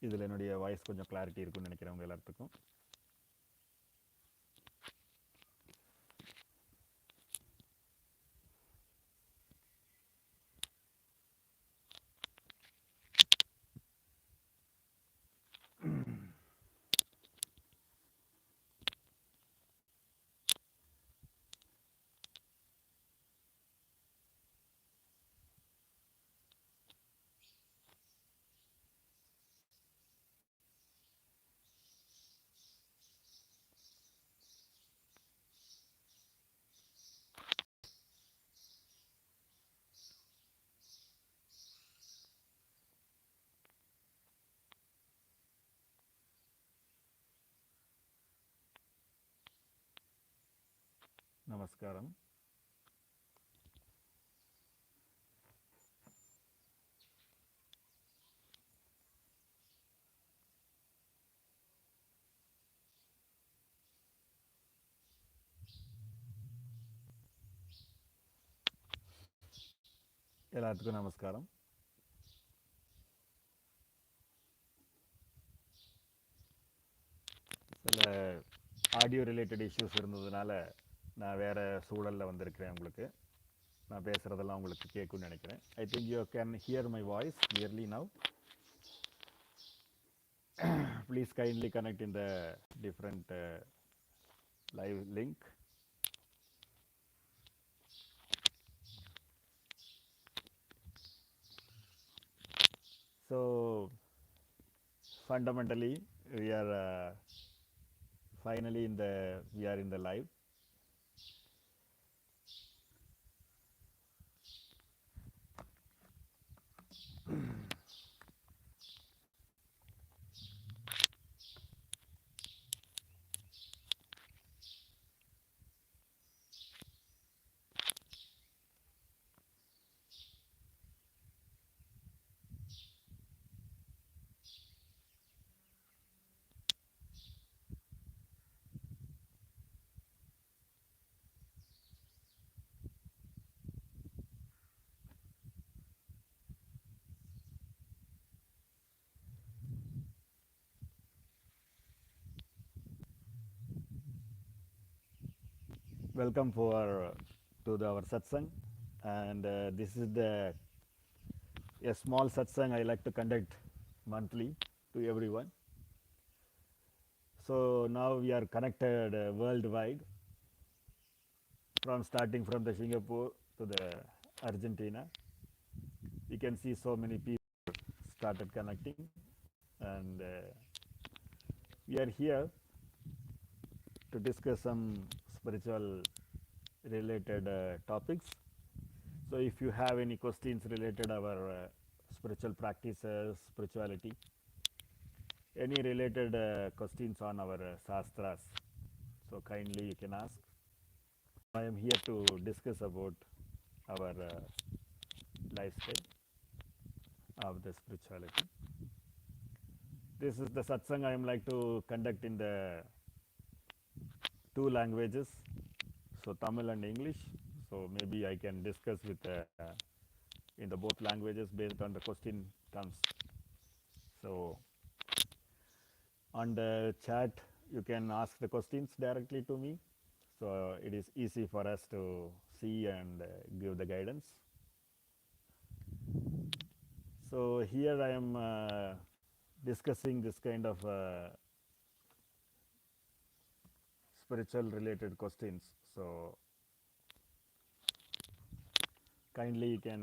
இதில் என்னுடைய வாய்ஸ் கொஞ்சம் கிளாரிட்டி இருக்குன்னு நினைக்கிறவங்க எல்லாத்துக்கும். நமஸ்காரம். எல்லாத்துக்கும் நமஸ்காரம். சில ஆடியோ ரிலேட்டட் இஷ்யூஸ் இருந்ததுனால நான் வேறு சூழலில் வந்திருக்கிறேன். உங்களுக்கு நான் பேசுகிறதெல்லாம் உங்களுக்கு கேட்கும்னு நினைக்கிறேன். I think you can hear my voice clearly now. Please kindly connect in the different live link. So fundamentally we are finally we are in the live. Welcome to our satsang, and this is a small satsang I like to conduct monthly to everyone. So now we are connected worldwide, starting from the Singapore to the Argentina. We can see so many people started connecting, and we are here to discuss some spiritual related topics. So if you have any questions related our spiritual practices, spirituality, any related questions on our shastras, so kindly you can ask. I am here to discuss about our lifestyle of the spirituality. This is the satsang I am like to conduct in the two languages, so Tamil and English. So maybe I can discuss with in the both languages based on the question comes. So on the chat you can ask the questions directly to me, so it is easy for us to see and give the guidance. So here I am discussing this kind of spiritual related questions. So kindly you can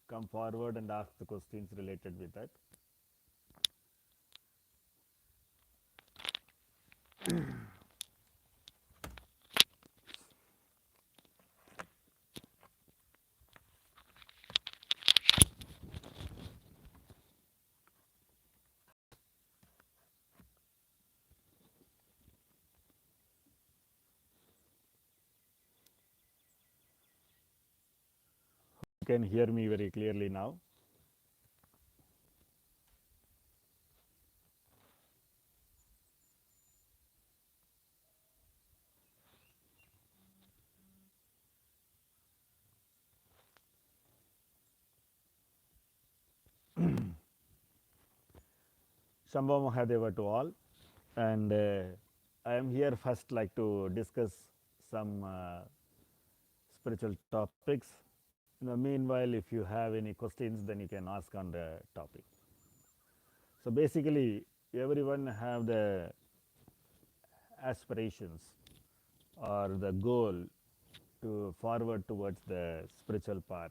come forward and ask the questions related with that. You can hear me very clearly now. Shambho Mahadeva to all, and I am here first like to discuss some spiritual topics. Meanwhile, if you have any questions, then you can ask on the topic. So basically, everyone have the aspirations or the goal to forward towards the spiritual path,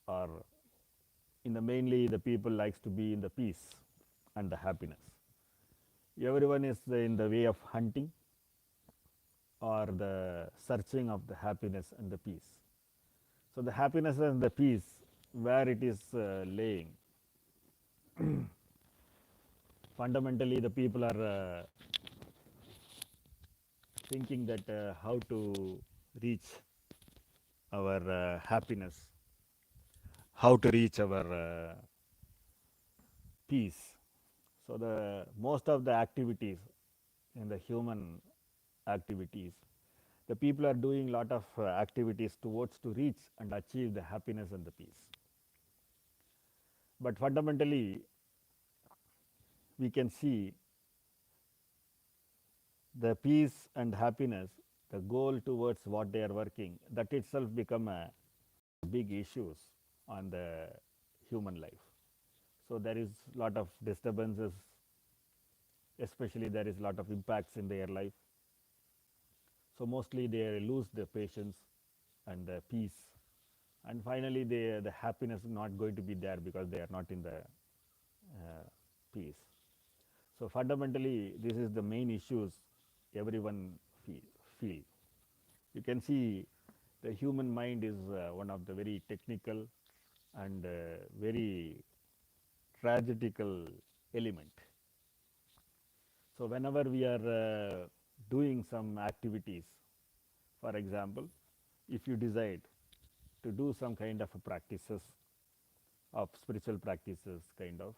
or in the mainly the people likes to be in the peace and the happiness. Everyone is in the way of hunting or the searching of the happiness and the peace. So the happiness and the peace, where it is laying, fundamentally the people are thinking that how to reach our happiness, how to reach our peace. So the most of the activities in the human activities, the people are doing lot of activities towards to reach and achieve the happiness and the peace. But fundamentally, we can see the peace and happiness, the goal towards what they are working, that itself become a big issues on the human life. So there is lot of disturbances, especially there is lot of impacts in their life. So mostly they lose the patience and the peace, and finally the happiness is not going to be there because they are not in the peace. So fundamentally, this is the main issues everyone feel. You can see the human mind is one of the very technical and very tragedical element. So whenever we are doing some activities, for example, if you decide to do some kind of practices of spiritual practices kind of,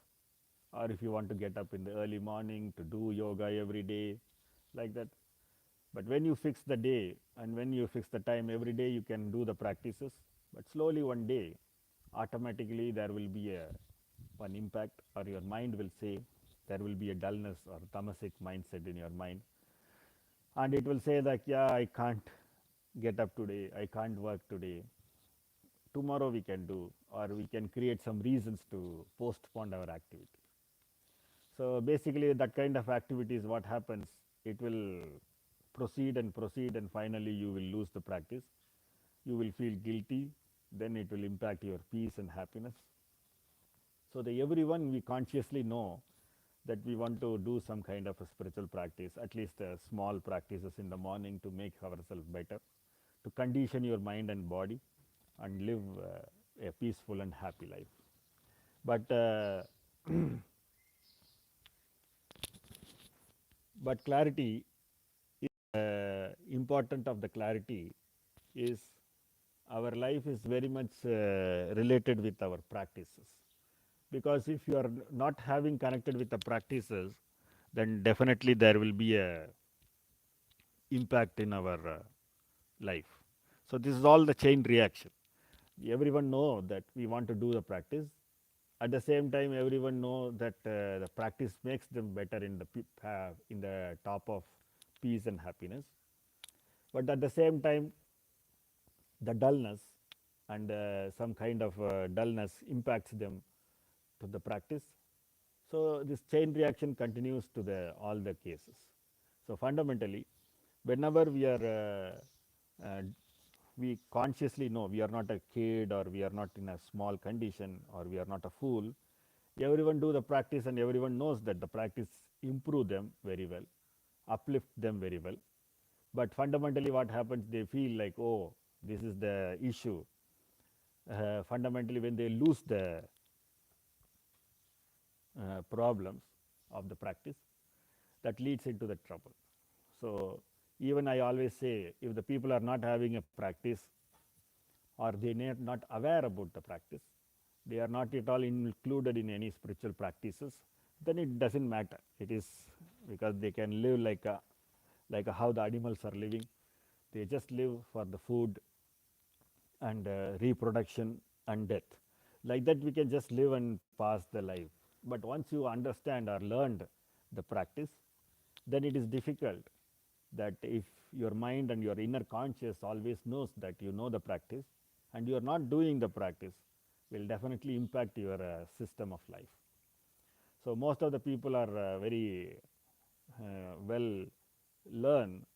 or if you want to get up in the early morning to do yoga every day, like that. But when you fix the day and when you fix the time, every day you can do the practices, but slowly one day automatically there will be a one impact, or your mind will say there will be a dullness or tamasic mindset in your mind, and it will say that, yeah, I can't get up today, I can't work today, tomorrow we can do, or we can create some reasons to postpone our activity. So basically that kind of activities, what happens, it will proceed, and finally you will lose the practice, you will feel guilty, then it will impact your peace and happiness. So the everyone, we consciously know that we want to do some kind of a spiritual practice, at least small practices in the morning to make ourselves better, to condition your mind and body and live a peaceful and happy life. But but clarity is important of the clarity is our life is very much related with our practices, because if you are not having connected with the practices, then definitely there will be a impact in our life. So this is all the chain reaction. Everyone know that we want to do the practice, at the same time everyone know that the practice makes them better in the top of peace and happiness, but at the same time the dullness and some kind of dullness impacts them to the practice. So this chain reaction continues to the all the cases. So fundamentally, whenever we are we consciously know we are not a kid, or we are not in a small condition, or we are not a fool, everyone do the practice and everyone knows that the practice improve them very well, uplift them very well. But fundamentally what happens, they feel like, oh, this is the issue. Fundamentally when they lose the problems of the practice, that leads into the trouble. So even I always say, if the people are not having a practice, or they are not aware about the practice, they are not at all included in any spiritual practices, then it doesn't matter. It is because they can live like how the animals are living. They just live for the food and reproduction and death. Like that we can just live and pass the life. But once you understand or learned the practice, then it is difficult that if your mind and your inner conscious always knows that you know the practice and you are not doing the practice, will definitely impact your system of life. So most of the people are very well learn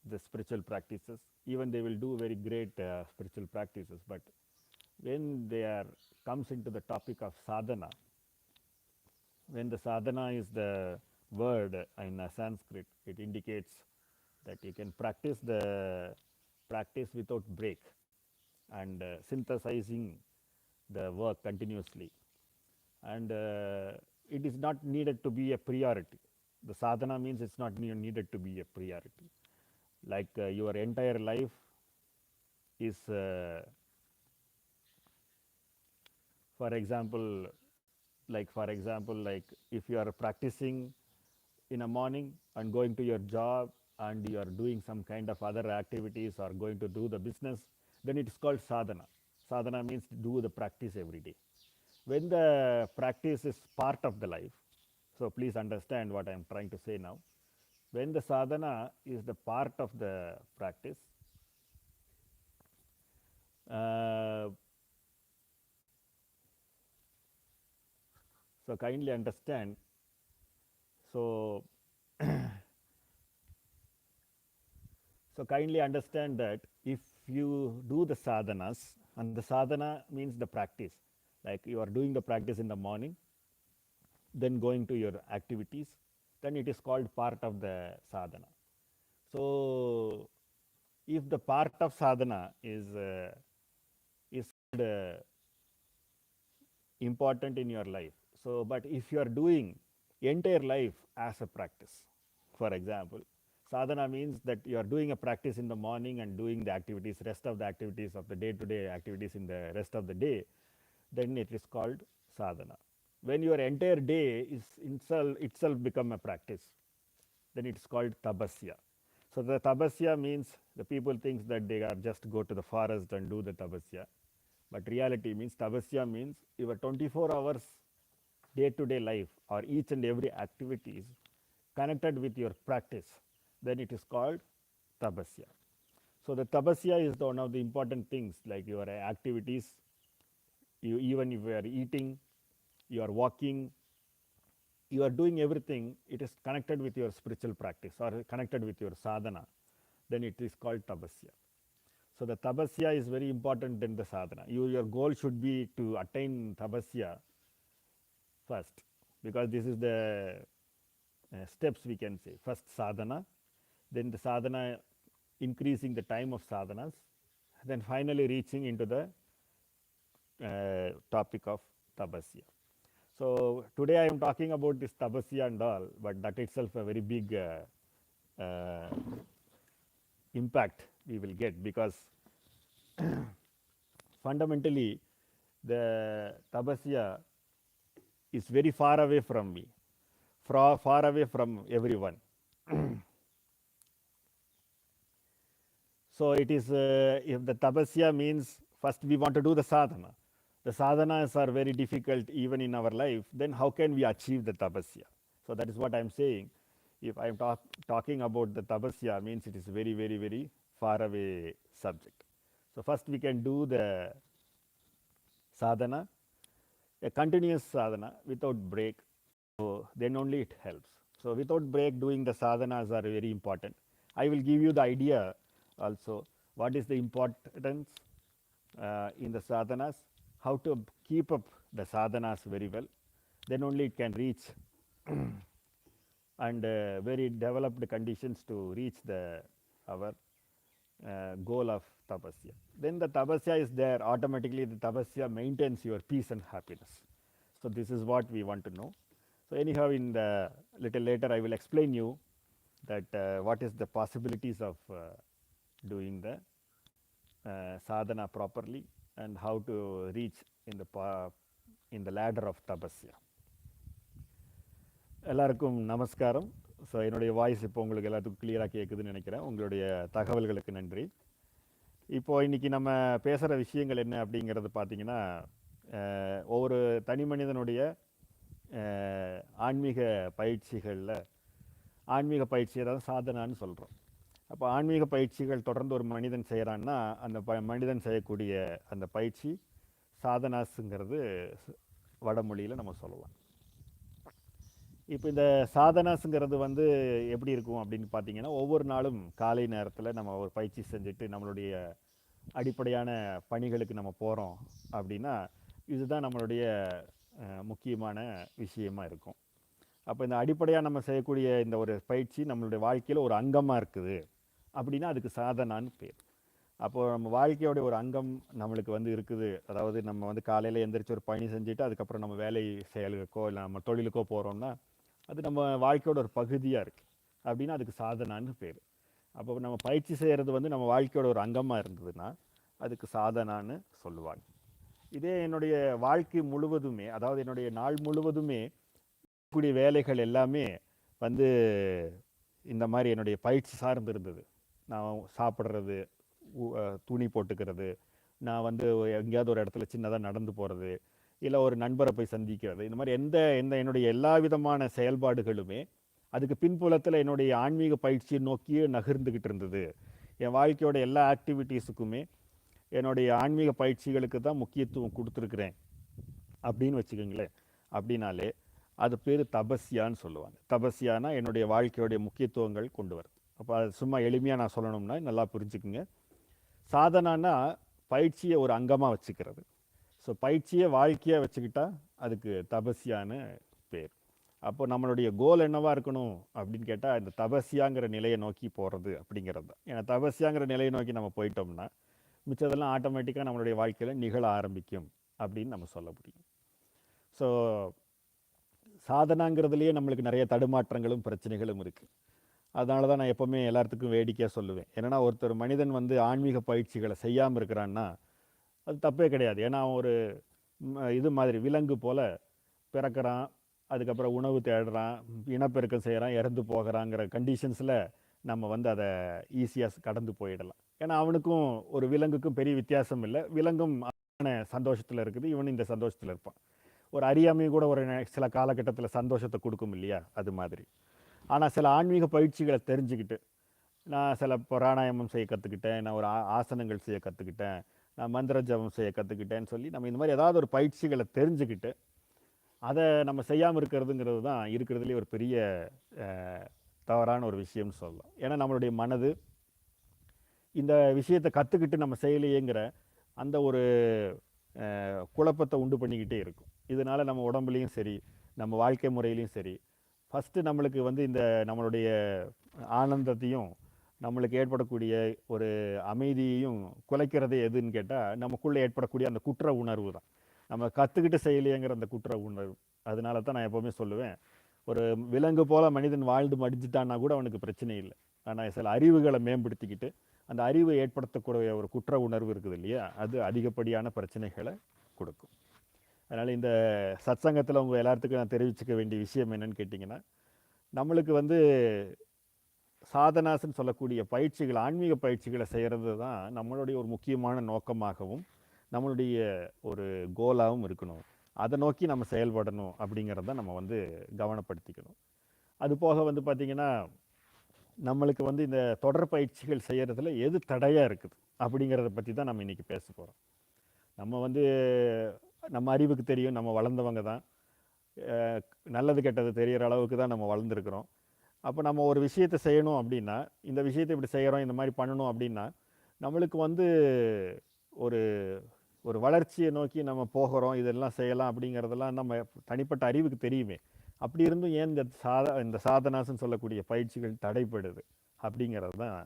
the spiritual practices, even they will do very great spiritual practices, but when they are comes into the topic of sadhana, when the sadhana is the word in Sanskrit, it indicates that you can practice the practice without break and synthesizing the work continuously, and it is not needed to be a priority. The sadhana means it's not needed to be a priority, like your entire life is for example, like if you are practicing in a morning and going to your job and you are doing some kind of other activities or going to do the business, then it is called sadhana. Sadhana means to do the practice every day. When the practice is part of the life, so please understand what I am trying to say now. When the sadhana is the part of the practice, uh, so kindly understand. So, so kindly understand that if you do the sadhanas, and the sadhana means the practice, like you are doing the practice in the morning, then going to your activities, then it is called part of the sadhana. So, if the part of sadhana is important in your life, so but if you are doing entire life as a practice, for example, sadhana means that you are doing a practice in the morning and doing the activities, rest of the activities of the day to day activities in the rest of the day, then it is called sadhana. When your entire day is itself become a practice, then it's called tapasya. So the tapasya means the people thinks that they are just go to the forest and do the tapasya, but reality means tapasya means your 24 hours day to day life or each and every activities connected with your practice, then it is called tapasya. So the tapasya is one of the important things, like your activities. You, even if you are eating, you are walking, you are doing everything, it is connected with your spiritual practice or connected with your sadhana, then it is called tapasya. So the tapasya is very important in the sadhana. Your goal should be to attain tapasya first, because this is the steps we can say. First sadhana, then the sadhana, increasing the time of sadhanas, then finally reaching into the topic of tapasya. So today I am talking about this tapasya and all, but that itself a very big impact we will get, because fundamentally the tapasya is very far away from me, far away from everyone. So it is, if the tapasya means first we want to do the sadhana. The sadhanas are very difficult even in our life, then how can we achieve the tapasya? So that is what I am saying. If I am talking about the tapasya, means it is very, very, very far away subject. So first we can do the sadhana, a continuous sadhana without break. So then only it helps. So without break doing the sadhanas are very important. I will give you the idea also what is the importance in the sadhanas, how to keep up the sadhanas very well, then only it can reach and very developed conditions to reach the our goal of tapasya. Then the tapasya is there, automatically the tapasya maintains your peace and happiness. So this is what we want to know. So anyhow, in the little later I will explain you that what is the possibilities of doing the sadhana properly and how to reach in the ladder of tapasya. எல்லாருக்கும் நமஸ்காரம். So என்னுடைய voice இப்போ உங்களுக்கு எல்லாத்துக்கும் கிளியராக கேட்குதுன்னு நினைக்கிறேன். உங்களுடைய தகவல்களுக்கு நன்றி. இப்போது இன்றைக்கி நம்ம பேசுகிற விஷயங்கள் என்ன அப்படிங்கிறது பார்த்திங்கன்னா, ஒவ்வொரு தனி மனிதனுடைய ஆன்மீக பயிற்சிகளில் ஆன்மீக பயிற்சியை தான் சாதனான்னு சொல்கிறோம். அப்போ ஆன்மீக பயிற்சிகள் தொடர்ந்து ஒரு மனிதன் செய்கிறான்னா அந்த மனிதன் செய்யக்கூடிய அந்த பயிற்சி சாதனாஸுங்கிறது வடமொழியில் நம்ம சொல்லலாம். இப்போ இந்த சாதனாஸுங்கிறது வந்து எப்படி இருக்கும் அப்படின்னு பார்த்தீங்கன்னா, ஒவ்வொரு நாளும் காலை நேரத்தில் நம்ம ஒரு பயிற்சி செஞ்சுட்டு நம்மளுடைய அடிப்படையான பணிகளுக்கு நம்ம போகிறோம் அப்படின்னா, இதுதான் நம்மளுடைய முக்கியமான விஷயமா இருக்கும். அப்போ இந்த அடிப்படையாக நம்ம செய்யக்கூடிய இந்த ஒரு பயிற்சி நம்மளுடைய வாழ்க்கையில் ஒரு அங்கமாக இருக்குது அப்படின்னா அதுக்கு சாதனான்னு பேர். அப்போது நம்ம வாழ்க்கையோடைய ஒரு அங்கம் நம்மளுக்கு வந்து இருக்குது. அதாவது நம்ம வந்து காலையில் எந்திரிச்சு ஒரு பணி செஞ்சுட்டு அதுக்கப்புறம் நம்ம வேலை செயலுக்கோ இல்லை நம்ம தொழிலுக்கோ போகிறோம்னா அது நம்ம வாழ்க்கையோட ஒரு பகுதியாக இருக்குது அப்படின்னா அதுக்கு சாதனான்னு பேர். அப்போ நம்ம பயிற்சி செய்கிறது வந்து நம்ம வாழ்க்கையோட ஒரு அங்கமாக இருந்ததுன்னா அதுக்கு சாதனான்னு சொல்லுவாங்க. இதே என்னுடைய வாழ்க்கை முழுவதுமே, அதாவது என்னுடைய நாள் முழுவதுமே கூடிய வேலைகள் எல்லாமே வந்து இந்த மாதிரி என்னுடைய பயிற்சி சார்ந்து இருந்தது. நான் சாப்பிட்றது, துணி போட்டுக்கிறது, நான் வந்து எங்கேயாவது ஒரு இடத்துல சின்னதாக நடந்து போகிறது, இல்லை ஒரு நண்பரை போய் சந்திக்கிறது, இந்த மாதிரி எந்த எந்த என்னுடைய எல்லா விதமான செயல்பாடுகளுமே அதுக்கு பின்புலத்தில் என்னுடைய ஆன்மீக பயிற்சியை நோக்கியே நகர்ந்துக்கிட்டு இருந்தது. என் வாழ்க்கையோட எல்லா ஆக்டிவிட்டீஸுக்குமே என்னுடைய ஆன்மீக பயிற்சிகளுக்கு தான் முக்கியத்துவம் கொடுத்துருக்குறேன் அப்படின்னு வச்சுக்கோங்களேன். அப்படின்னாலே அது பேர் தபஸ்யான்னு சொல்லுவாங்க. தபஸ்யானா என்னுடைய வாழ்க்கையோடைய முக்கியத்துவங்கள் கொண்டு வருது. அப்போ அது சும்மா எளிமையாக நான் சொல்லணும்னா நல்லா புரிஞ்சுக்குங்க. சாதனானா பயிற்சியை ஒரு அங்கமாக வச்சுக்கிறது. ஸோ பயிற்சியை வாழ்க்கையாக வச்சுக்கிட்டா அதுக்கு தபஸ்யான்னு பேர். அப்போ நம்மளுடைய கோல் என்னவாக இருக்கணும் அப்படின்னு கேட்டால் இந்த தபஸ்யாங்கிற நிலையை நோக்கி போகிறது அப்படிங்கிறது தான். ஏன்னா தபஸ்யாங்கிற நிலையை நோக்கி நம்ம போயிட்டோம்னா மிச்சதெல்லாம் ஆட்டோமேட்டிக்காக நம்மளுடைய வாழ்க்கையில் நிகழ ஆரம்பிக்கும் அப்படின்னு நம்ம சொல்ல முடியும். ஸோ சாதனாங்கிறதுலேயே நம்மளுக்கு நிறைய தடுமாற்றங்களும் பிரச்சனைகளும் இருக்குது. அதனால தான் நான் எப்போவுமே எல்லாத்துக்கும் வேடிக்கையாக சொல்லுவேன். ஏன்னா ஒருத்தர் மனிதன் வந்து ஆன்மீக பயிற்சிகளை செய்யாமல் இருக்கிறான்னா அது தப்பே கிடையாது. ஏன்னா அவன் ஒரு இது மாதிரி விலங்கு போல் பிறக்கிறான், அதுக்கப்புறம் உணவு தேடுறான், இனப்பெருக்கம் செய்கிறான், இறந்து போகிறாங்கிற கண்டிஷன்ஸில் நம்ம வந்து அதை ஈஸியாக கடந்து போயிடலாம். ஏன்னா அவனுக்கும் ஒரு விலங்குக்கும் பெரிய வித்தியாசம் இல்லை. விலங்கும் சந்தோஷத்தில் இருக்குது, இவனும் இந்த சந்தோஷத்தில் இருப்பான். ஒரு அறியாமை கூட ஒரு சில காலகட்டத்தில் சந்தோஷத்தை கொடுக்கும் இல்லையா, அது மாதிரி. ஆனால் சில ஆன்மீக பயிற்சிகளை தெரிஞ்சுக்கிட்டு நான் சில பிராணாயாமம் செய்ய கற்றுக்கிட்டேன், நான் ஒரு ஆசனங்கள் செய்ய கற்றுக்கிட்டேன், நான் மந்திர ஜபம் செய்ய கற்றுக்கிட்டேன்னு சொல்லி நம்ம இந்த மாதிரி ஏதாவது ஒரு பயிற்சிகளை தெரிஞ்சுக்கிட்டு அதை நம்ம செய்யாமல் இருக்கிறதுங்கிறது தான் இருக்கிறதுலே ஒரு பெரிய தவறான ஒரு விஷயம்னு சொல்லலாம். ஏன்னா நம்மளுடைய மனது இந்த விஷயத்தை கற்றுக்கிட்டு நம்ம செய்யலையேங்கிற அந்த ஒரு குழப்பத்தை உண்டு பண்ணிக்கிட்டே இருக்கும். இதனால் நம்ம உடம்புலையும் சரி நம்ம வாழ்க்கை முறையிலையும் சரி ஃபஸ்ட்டு நம்மளுக்கு வந்து இந்த நம்மளுடைய ஆனந்தத்தையும் நம்மளுக்கு ஏற்படக்கூடிய ஒரு அமைதியையும் குலைக்கிறதே எதுன்னு கேட்டால் நமக்குள்ளே ஏற்படக்கூடிய அந்த குற்ற உணர்வு தான். நம்ம கற்றுக்கிட்டு செய்யலையேங்கிற அந்த குற்ற உணர்வு. அதனால தான் நான் எப்போவுமே சொல்லுவேன், ஒரு விலங்கு போல் மனிதன் வாழ்ந்து மடிஞ்சிட்டான்னா கூட அவனுக்கு பிரச்சனை இல்லை. ஆனால் சில அறிவுகளை மேம்படுத்திக்கிட்டு அந்த அறிவை ஏற்படுத்தக்கூடிய ஒரு குற்ற உணர்வு இருக்குது இல்லையா, அது அதிகப்படியான பிரச்சனைகளை கொடுக்கும். அதனால் இந்த சத்சங்கத்தில் உங்கள் எல்லாத்துக்கும் நான் தெரிவிச்சுக்க வேண்டிய விஷயம் என்னன்னு கேட்டிங்கன்னா, நம்மளுக்கு வந்து சாதனாசன் சொல்லக்கூடிய பயிற்சிகள், ஆன்மீக பயிற்சிகளை செய்கிறது தான் நம்மளுடைய ஒரு முக்கியமான நோக்கமாகவும் நம்மளுடைய ஒரு கோலாகவும் இருக்கணும். அதை நோக்கி நம்ம செயல்படணும் அப்படிங்கிறத நம்ம வந்து கவனப்படுத்திக்கணும். அது போக வந்து பார்த்திங்கன்னா நம்மளுக்கு வந்து இந்த தொடர் பயிற்சிகள் செய்கிறதுல எது தடையாக இருக்குது அப்படிங்கிறத பற்றி தான் நம்ம இன்றைக்கி பேச போகிறோம். நம்ம வந்து நம்ம அறிவுக்கு தெரியும், நம்ம வளர்ந்தவங்க தான், நல்லது கெட்டது தெரிகிற அளவுக்கு தான் நம்ம வளர்ந்துருக்குறோம். அப்போ நம்ம ஒரு விஷயத்தை செய்யணும் அப்படின்னா, இந்த விஷயத்தை இப்படி செய்கிறோம், இந்த மாதிரி பண்ணணும் அப்படின்னா நம்மளுக்கு வந்து ஒரு ஒரு வளர்ச்சியை நோக்கி நம்ம போகிறோம், இதெல்லாம் செய்யலாம் அப்படிங்கிறதெல்லாம் நம்ம தனிப்பட்ட அறிவுக்கு தெரியுமே. அப்படி இருந்தும் ஏன் இந்த சாதனாசன்னு சொல்லக்கூடிய பயிற்சிகள் தடைப்படுது அப்படிங்கிறது தான்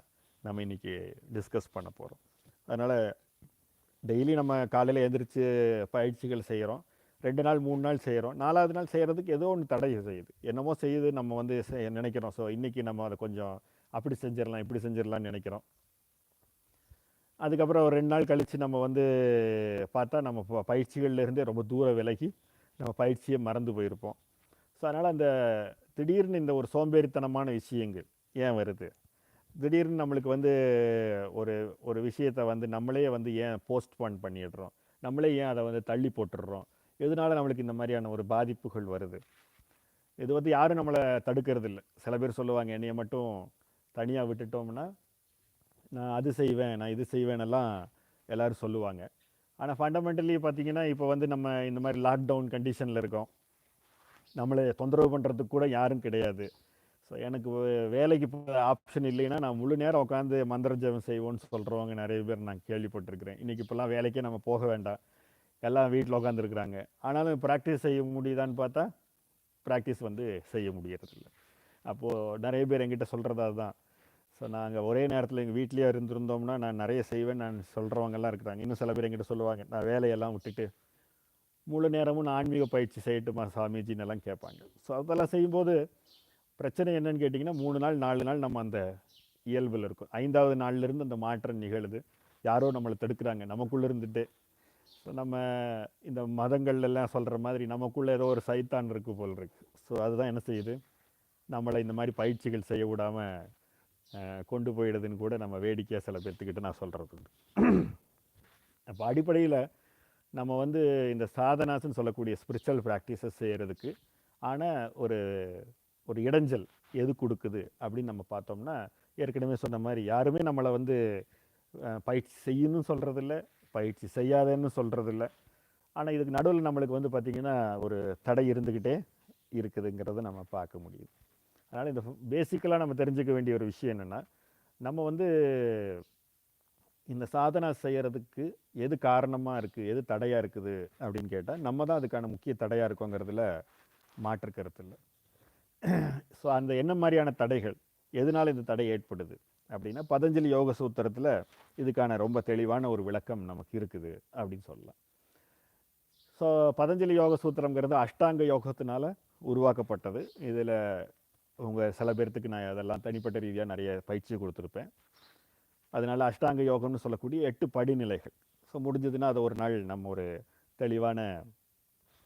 நம்ம இன்றைக்கி டிஸ்கஸ் பண்ண போகிறோம். அதனால் டெய்லி நம்ம காலையில் எழுந்திரிச்சு பயிற்சிகள் செய்கிறோம், 2 நாள் 3 நாள் செய்கிறோம், 4வது நாள் செய்கிறதுக்கு ஏதோ ஒன்று தடை செய்யுது, என்னமோ செய்யுது, நம்ம வந்து நினைக்கிறோம். ஸோ இன்றைக்கி நம்ம அதை கொஞ்சம் அப்படி செஞ்சிடலாம் இப்படி செஞ்சிடலான்னு நினைக்கிறோம். அதுக்கப்புறம் ஒரு 2 நாள் கழித்து நம்ம வந்து பார்த்தா நம்ம பயிற்சிகள்லேருந்தே ரொம்ப தூரம் விலகி நம்ம பயிற்சியை மறந்து போயிருப்போம். ஸோ அதனால் அந்த திடீர்னு இந்த ஒரு சோம்பேறித்தனமான விஷயங்கள் ஏன் வருது, திடீர்னு நம்மளுக்கு வந்து ஒரு ஒரு விஷயத்தை வந்து நம்மளே வந்து ஏன் போஸ்ட்போன் பண்ணிடுறோம், நம்மளே ஏன் அதை வந்து தள்ளி போட்டுடுறோம், எதனால நம்மளுக்கு இந்த மாதிரியான ஒரு பாதிப்புகள் வருது? இது வந்து யாரும் நம்மளை தடுக்கிறது இல்லை. சில பேர் சொல்லுவாங்க, என்னைய மட்டும் தனியாக விட்டுட்டோம்னா நான் அது செய்வேன், நான் இது செய்வேனெல்லாம் எல்லோரும் சொல்லுவாங்க. ஆனால் ஃபண்டமெண்டலி பார்த்தீங்கன்னா, இப்போ வந்து நம்ம இந்த மாதிரி லாக்டவுன் கண்டிஷனில் இருக்கோம். நம்மளை தொந்தரவு பண்ணுறதுக்கு கூட யாரும் கிடையாது. ஸோ எனக்கு வேலைக்கு போகிற ஆப்ஷன் இல்லைன்னா நான் முழு நேரம் உட்காந்து மந்திர ஜபம் செய்வோன்னு சொல்கிறவங்க நிறைய பேர் நான் கேள்விப்பட்டிருக்கிறேன். இன்றைக்கி இப்போல்லாம் வேலைக்கே நம்ம போக வேண்டாம், எல்லாம் வீட்டில் உட்காந்துருக்குறாங்க. ஆனாலும் ப்ராக்டிஸ் செய்ய முடியுதான்னு பார்த்தா ப்ராக்டிஸ் வந்து செய்ய முடியறதில்ல. அப்போது நிறைய பேர் என்கிட்ட சொல்கிறது அதுதான். ஸோ நாங்கள் ஒரே நேரத்தில் எங்கள் வீட்லேயே இருந்திருந்தோம்னா நான் நிறைய செய்வேன் நான் சொல்கிறவங்கெல்லாம் இருக்கிறாங்க. இன்னும் சில பேர் என்கிட்ட சொல்லுவாங்க, நான் வேலையெல்லாம் விட்டுட்டு முழு நேரமும் நான் ஆன்மீக பயிற்சி செய்யட்டுமா சாமிஜின்னு எல்லாம் கேட்பாங்க. ஸோ அதெல்லாம் செய்யும்போது பிரச்சனை என்னன்னு கேட்டிங்கன்னா, 3 நாள் 4 நாள் நம்ம அந்த இயல்பில் இருக்கும். 5வது நாள்லேருந்து அந்த மாற்றம் நிகழுது. யாரோ நம்மளை தடுக்கிறாங்க நமக்குள்ளே இருந்துட்டு. ஸோ நம்ம இந்த மதங்கள்லாம் சொல்கிற மாதிரி நமக்குள்ளே ஏதோ ஒரு சைத்தான் இருக்குது போல் இருக்குது. ஸோ அதுதான் என்ன செய்யுது, நம்மளை இந்த மாதிரி பயிற்சிகள் செய்ய விடாமல் கொண்டு போயிடுதுன்னு கூட நம்ம வேடிக்கையாக சில பேர்த்துக்கிட்ட நான் சொல்கிறது உண்டு. அப்போ அடிப்படையில் நம்ம வந்து இந்த சாதனாஸ்ன்னு சொல்லக்கூடிய ஸ்பிரிச்சுவல் ப்ராக்டிஸஸ் செய்கிறதுக்கு ஆனால் ஒரு ஒரு இடைஞ்சல் எது கொடுக்குது அப்படின்னு நம்ம பார்த்தோம்னா, ஏற்கனவே சொன்ன மாதிரி யாருமே நம்மளை வந்து பயிற்சி செய்யணும்னு சொல்கிறதில்ல, பயிற்சி செய்யாதேன்னு சொல்கிறதில்ல. ஆனால் இதுக்கு நடுவில் நம்மளுக்கு வந்து பார்த்திங்கன்னா ஒரு தடை இருந்துக்கிட்டே இருக்குதுங்கிறத நம்ம பார்க்க முடியுது. அதனால் இந்த பேசிக்கலாக நம்ம தெரிஞ்சுக்க வேண்டிய ஒரு விஷயம் என்னென்னா, நம்ம வந்து இந்த சாதனா செய்கிறதுக்கு எது காரணமாக இருக்குது, எது தடையாக இருக்குது அப்படின்னு கேட்டால் நம்ம தான் அதுக்கான முக்கிய தடையாக இருக்கோங்கிறதுல மாற்று கருத்து இல்லை. ஸோ அந்த என்ன மாதிரியான தடைகள், எதனால் இந்த தடை ஏற்படுது அப்படின்னா, பதஞ்சலி யோக சூத்திரத்தில் இதுக்கான ரொம்ப தெளிவான ஒரு விளக்கம் நமக்கு இருக்குது அப்படின்னு சொல்லலாம். ஸோ பதஞ்சலி யோக சூத்திரங்கிறது அஷ்டாங்க யோகத்தினால உருவாக்கப்பட்டது. இதில் உங்கள் சில பேர்த்துக்கு நான் அதெல்லாம் தனிப்பட்ட ரீதியாக நிறைய பயிற்சி கொடுத்துருப்பேன். அதனால் அஷ்டாங்க யோகம்னு சொல்லக்கூடிய 8 படிநிலைகள். ஸோ முடிஞ்சதுன்னா அதை ஒரு நாள் நம்ம ஒரு தெளிவான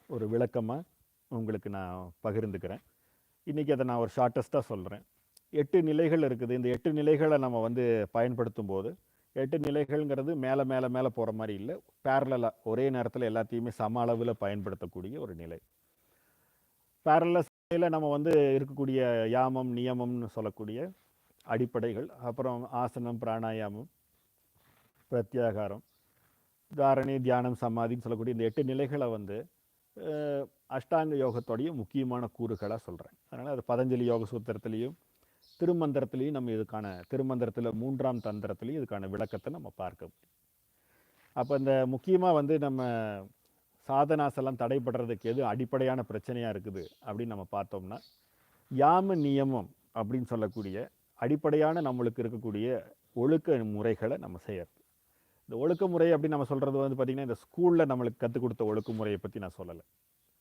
ஒரு விளக்கமாக உங்களுக்கு நான் பகிர்ந்துக்கிறேன். இன்றைக்கி அதை நான் ஒரு ஷார்ட்டஸ்ட்டாக சொல்கிறேன். 8 நிலைகள் இருக்குது. இந்த 8 நிலைகளை நம்ம வந்து பயன்படுத்தும் போது 8 நிலைகள்ங்கிறது மேலே மேலே மேலே போகிற மாதிரி இல்லை, பேரலாக ஒரே நேரத்தில் எல்லாத்தையுமே சம அளவில் பயன்படுத்தக்கூடிய ஒரு நிலை. பேரலில் நம்ம வந்து இருக்கக்கூடிய யாமம் நியமம்னு சொல்லக்கூடிய அடிப்படைகள், அப்புறம் ஆசனம் பிராணாயாமம் பிரத்யாகாரம் தாரணி தியானம் சமாதின்னு சொல்லக்கூடிய இந்த 8 நிலைகளை வந்து அஷ்டாங்க யோகத்தோடைய முக்கியமான கூறுகளாக சொல்கிறேன். அதனால் அது பதஞ்சலி யோக சூத்திரத்துலேயும் திருமந்திரத்துலேயும் நம்ம இதுக்கான திருமந்திரத்தில் 3ஆம் தந்திரத்துலேயும் இதுக்கான விளக்கத்தை நம்ம பார்க்க முடியும். அப்போ இந்த முக்கியமாக வந்து நம்ம சாதனாசெல்லாம் தடைப்படுறதுக்கு எது அடிப்படையான பிரச்சனையாக இருக்குது அப்படின்னு நம்ம பார்த்தோம்னா, யாம நியமம் அப்படின்னு சொல்லக்கூடிய அடிப்படையான நம்மளுக்கு இருக்கக்கூடிய ஒழுக்க முறைகளை நம்ம செய்யறது. இந்த ஒழுக்க முறை அப்படின்னு நம்ம சொல்கிறது வந்து பார்த்திங்கன்னா, இந்த ஸ்கூலில் நம்மளுக்கு கற்றுக் கொடுத்த ஒழுக்க முறையை பற்றி நான் சொல்லலை.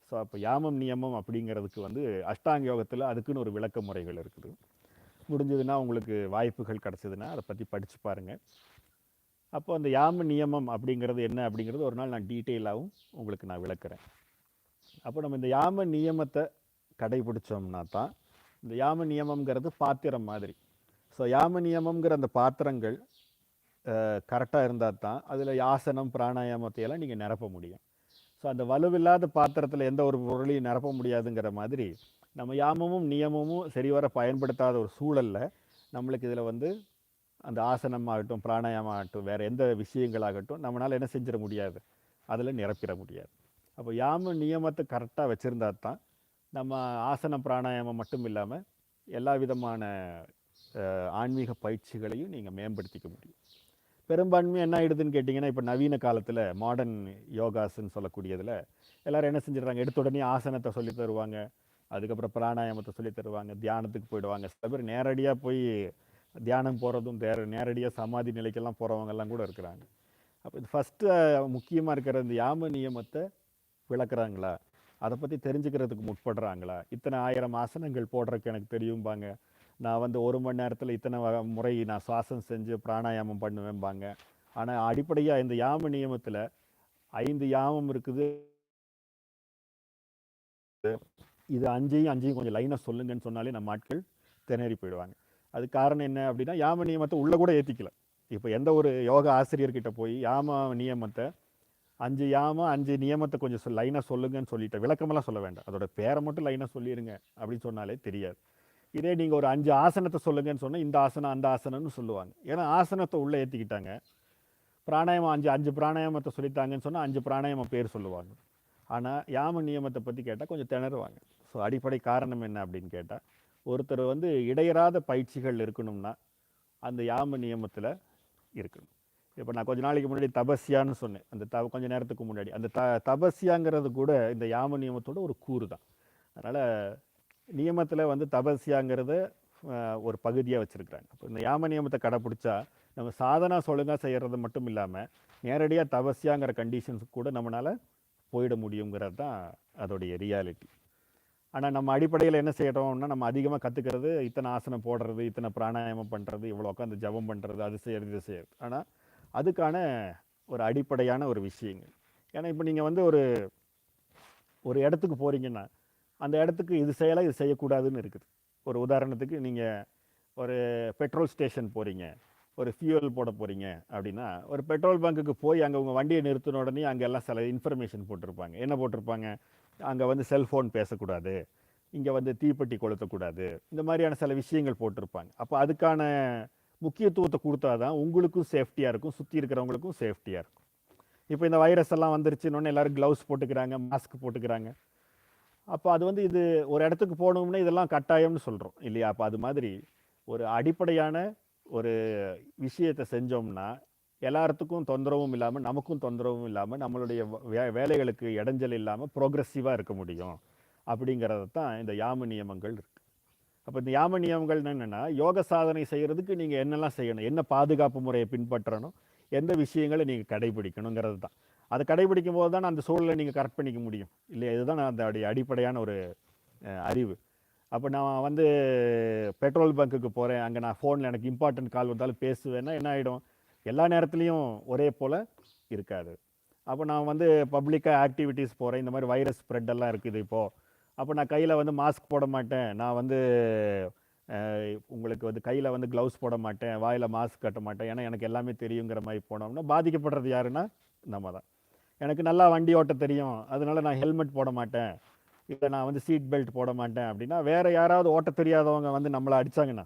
ஸோ அப்போ யாமம் நியமம் அப்படிங்கிறதுக்கு வந்து அஷ்டாங்க யோகத்தில் அதுக்குன்னு ஒரு விளக்க முறைகள் இருக்குது. முடிஞ்சதுன்னா உங்களுக்கு வாய்ப்புகள் கிடச்சிதுன்னா அதை பற்றி படித்து பாருங்கள். அப்போ அந்த யாம நியமம் அப்படிங்கிறது என்ன அப்படிங்கிறது ஒரு நாள் நான் டீட்டெயிலாகவும் உங்களுக்கு நான் விளக்குறேன். அப்போ நம்ம இந்த யாம நியமத்தை கடைபிடிச்சோம்னா தான், இந்த யாம நியமங்கிறது பாத்திரம் மாதிரி. ஸோ யாம நியமங்கிற அந்த பாத்திரங்கள் கரெக்டாக இருந்தால் தான் அதில் ஆசனம் பிராணாயாமத்தையெல்லாம் நீங்கள் நிரப்ப முடியும். ஸோ அந்த வலுவில்லாத பாத்திரத்தில் எந்த ஒரு பொருளையும் நிரப்ப முடியாதுங்கிற மாதிரி நம்ம யாமமும் நியமமும் சரிவர பயன்படுத்தாத ஒரு சூழலில் நம்மளுக்கு இதில் வந்து அந்த ஆசனம் ஆகட்டும் பிராணாயாமம் ஆகட்டும் வேறு எந்த விஷயங்களாகட்டும் நம்மளால் என்ன செஞ்சிட முடியாது, அதில் நிரப்பிட முடியாது. அப்போ யாம நியமத்தை கரெக்டாக வச்சுருந்தா தான் நம்ம ஆசனம் பிராணாயாமம் மட்டும் இல்லாமல் எல்லா விதமான ஆன்மீக பயிற்சிகளையும் நீங்கள் மேம்படுத்திக்க முடியும். பெரும்பான்மை என்ன ஆகிடுதுன்னு கேட்டிங்கன்னா, இப்போ நவீன காலத்தில் மாடர்ன் யோகாஸ்ன்னு சொல்லக்கூடியதில் எல்லோரும் என்ன செஞ்சிடறாங்க, எடுத்த உடனே ஆசனத்தை சொல்லி தருவாங்க, அதுக்கப்புறம் பிராணாயாமத்தை சொல்லி தருவாங்க, தியானத்துக்கு போயிடுவாங்க. சில பேர் நேரடியாக போய் தியானம் போகிறதும் நேரடியாக சமாதி நிலைக்கெல்லாம் போகிறவங்கெல்லாம் கூட இருக்கிறாங்க. அப்போ இது ஃபஸ்ட்டு முக்கியமாக இருக்கிற இந்த யாம நியமத்தை விளக்குறாங்களா, அதை பற்றி தெரிஞ்சுக்கிறதுக்கு முற்படுறாங்களா? இத்தனை 1000 ஆசனங்கள் போடுறதுக்கு எனக்கு தெரியும்பாங்க. நான் வந்து 1 மணி நேரத்தில் இத்தனை முறை நான் சுவாசம் செஞ்சு பிராணாயாமம் பண்ணுவேன்பாங்க. ஆனால் அடிப்படையாக இந்த யாம நியமத்தில் 5 யாமம் இருக்குது. இது 5ஐயும் கொஞ்சம் லைனாக சொல்லுங்கன்னு சொன்னாலே நம்ம ஆட்கள் திணறி போயிடுவாங்க. அது காரணம் என்ன அப்படின்னா, யாம நியமத்தை உள்ளே கூட ஏற்றிக்கல. இப்போ எந்த ஒரு யோகா ஆசிரியர்கிட்ட போய் யாம நியமத்தை 5 யாமம் 5 நியமத்தை கொஞ்சம் லைனாக சொல்லுங்கன்னு சொல்லிட்டேன். விளக்கமெல்லாம் சொல்ல வேண்டாம், அதோட பேரை மட்டும் லைனாக சொல்லிடுங்க அப்படின்னு சொன்னாலே தெரியாது. இதே நீங்கள் ஒரு 5 ஆசனத்தை சொல்லுங்கன்னு சொன்னால் இந்த ஆசனம் அந்த ஆசனம்னு சொல்லுவாங்க. ஏன்னா ஆசனத்தை உள்ளே ஏற்றிக்கிட்டாங்க. பிராணாயாமம் 5 பிராணாயாமத்தை சொல்லித்தாங்கன்னு சொன்னால் 5 பிராணாயாமம் பேர் சொல்லுவாங்க. ஆனால் யாம நியமத்தை பற்றி கேட்டால் கொஞ்சம் திணறுவாங்க. ஸோ அடிப்படை காரணம் என்ன அப்படின்னு கேட்டால், ஒருத்தர் வந்து இடையறாத பயிற்சிகள் இருக்கணும்னா அந்த யாம நியமத்தில் இருக்கணும். இப்போ நான் கொஞ்ச நாளைக்கு முன்னாடி தபஸ்யான்னு சொன்னேன், அந்த கொஞ்சம் நேரத்துக்கு முன்னாடி. அந்த தபஸ்யாங்கிறது கூட இந்த யாம நியமத்தோட ஒரு கூறு தான். அதனால் நியமத்தில் வந்து தபஸ்யாங்கிறத ஒரு பகுதியாக வச்சுருக்குறாங்க. அப்போ இந்த யாம நியமத்தை கடைப்பிடிச்சா நம்ம சாதனா ஒழுங்காக செய்கிறது மட்டும் இல்லாமல் நேரடியாக தபஸ்யாங்கிற கண்டிஷன்ஸ் கூட நம்மளால் போயிட முடியுங்கிறது தான் அதோடைய ரியாலிட்டி. ஆனால் நம்ம அடிப்படையில் என்ன செய்யறோம்னா, நம்ம அதிகமாக கற்றுக்கிறது இத்தனை ஆசனம் போடுறது, இத்தனை பிராணாயாமம் பண்ணுறது, இவ்வளோ உட்காந்து ஜபம் பண்ணுறது, அது செய்கிறது இது செய்கிறது. ஆனால் அதுக்கான ஒரு அடிப்படையான ஒரு விஷயங்கள். ஏன்னா இப்போ நீங்கள் வந்து ஒரு ஒரு இடத்துக்கு போகிறீங்கன்னா அந்த இடத்துக்கு இது செய்யலாம் இது செய்யக்கூடாதுன்னு இருக்குது. ஒரு உதாரணத்துக்கு நீங்கள் ஒரு பெட்ரோல் ஸ்டேஷன் போகிறீங்க, ஒரு ஃபியூவல் போட போகிறீங்க அப்படின்னா, ஒரு பெட்ரோல் பங்க்குக்கு போய் அங்கே உங்கள் வண்டியை நிறுத்தின உடனே அங்கே எல்லாம் சில இன்ஃபர்மேஷன் போட்டிருப்பாங்க. என்ன போட்டிருப்பாங்க? அங்கே வந்து செல்ஃபோன் பேசக்கூடாது, இங்கே வந்து தீப்பெட்டி கொளுத்தக்கூடாது, இந்த மாதிரியான சில விஷயங்கள் போட்டிருப்பாங்க. அப்போ அதுக்கான முக்கியத்துவத்தை கொடுத்தா தான் உங்களுக்கும் சேஃப்டியாக இருக்கும், சுற்றி இருக்கிறவங்களுக்கும் சேஃப்டியாக இருக்கும். இப்போ இந்த வைரஸ் எல்லாம் வந்துருச்சுன்னு எல்லோரும் க்ளவுஸ் போட்டுக்கிறாங்க, மாஸ்க் போட்டுக்கிறாங்க. அப்போ அது வந்து இது ஒரு இடத்துக்கு போகணும்னா இதெல்லாம் கட்டாயம்னு சொல்கிறோம் இல்லையா? அப்போ அது மாதிரி ஒரு அடிப்படையான ஒரு விஷயத்தை செஞ்சோம்னா எல்லாத்துக்கும் தொந்தரவும் இல்லாமல், நமக்கும் தொந்தரவும் இல்லாமல், நம்மளுடைய வேலைகளுக்கு இடைஞ்சல் இல்லாமல் ப்ரோக்ரெசிவாக இருக்க முடியும். அப்படிங்கிறது தான் இந்த யாம நியமங்கள் இருக்குது. அப்போ இந்த யாம நியமங்கள் என்னென்னா, யோக சாதனை செய்கிறதுக்கு நீங்கள் என்னெல்லாம் செய்யணும், என்ன பாதுகாப்பு முறையை பின்பற்றணும், எந்த விஷயங்களை நீங்கள் கடைபிடிக்கணுங்கிறது தான். அதை கடைபிடிக்கும் போது தான் அந்த சூழலை நீங்கள் கரெக்ட் பண்ணிக்க முடியும் இல்லையா? இதுதான் அந்த அடிப்படையான ஒரு அறிவு. அப்போ நான் வந்து பெட்ரோல் பங்க்குக்கு போகிறேன், அங்கே நான் ஃபோனில் எனக்கு இம்பார்ட்டன்ட் கால் வந்தாலும் பேசுவேன்னா என்ன ஆகிடும்? எல்லா நேரத்துலையும் ஒரே போல் இருக்காது. அப்போ நான் வந்து பப்ளிக்காக ஆக்டிவிட்டீஸ் போகிறேன், இந்த மாதிரி வைரஸ் ஸ்ப்ரெட் எல்லாம் இருக்குது இப்போது. அப்போ நான் கையில் வந்து மாஸ்க் போட மாட்டேன், நான் வந்து உங்களுக்கு வந்து கையில் வந்து க்ளவுஸ் போட மாட்டேன், வாயில் மாஸ்க் கட்ட மாட்டேன், ஏன்னா எனக்கு எல்லாமே தெரியுங்கிற மாதிரி போனோம்னா பாதிக்கப்படுறது யாருன்னா நம்ம தான். எனக்கு நல்லா வண்டி ஓட்ட தெரியும், அதனால நான் ஹெல்மெட் போட மாட்டேன், இல்லை நான் வந்து சீட் பெல்ட் போட மாட்டேன் அப்படின்னா வேறு யாராவது ஓட்ட தெரியாதவங்க வந்து நம்மளை அடித்தாங்கண்ணா,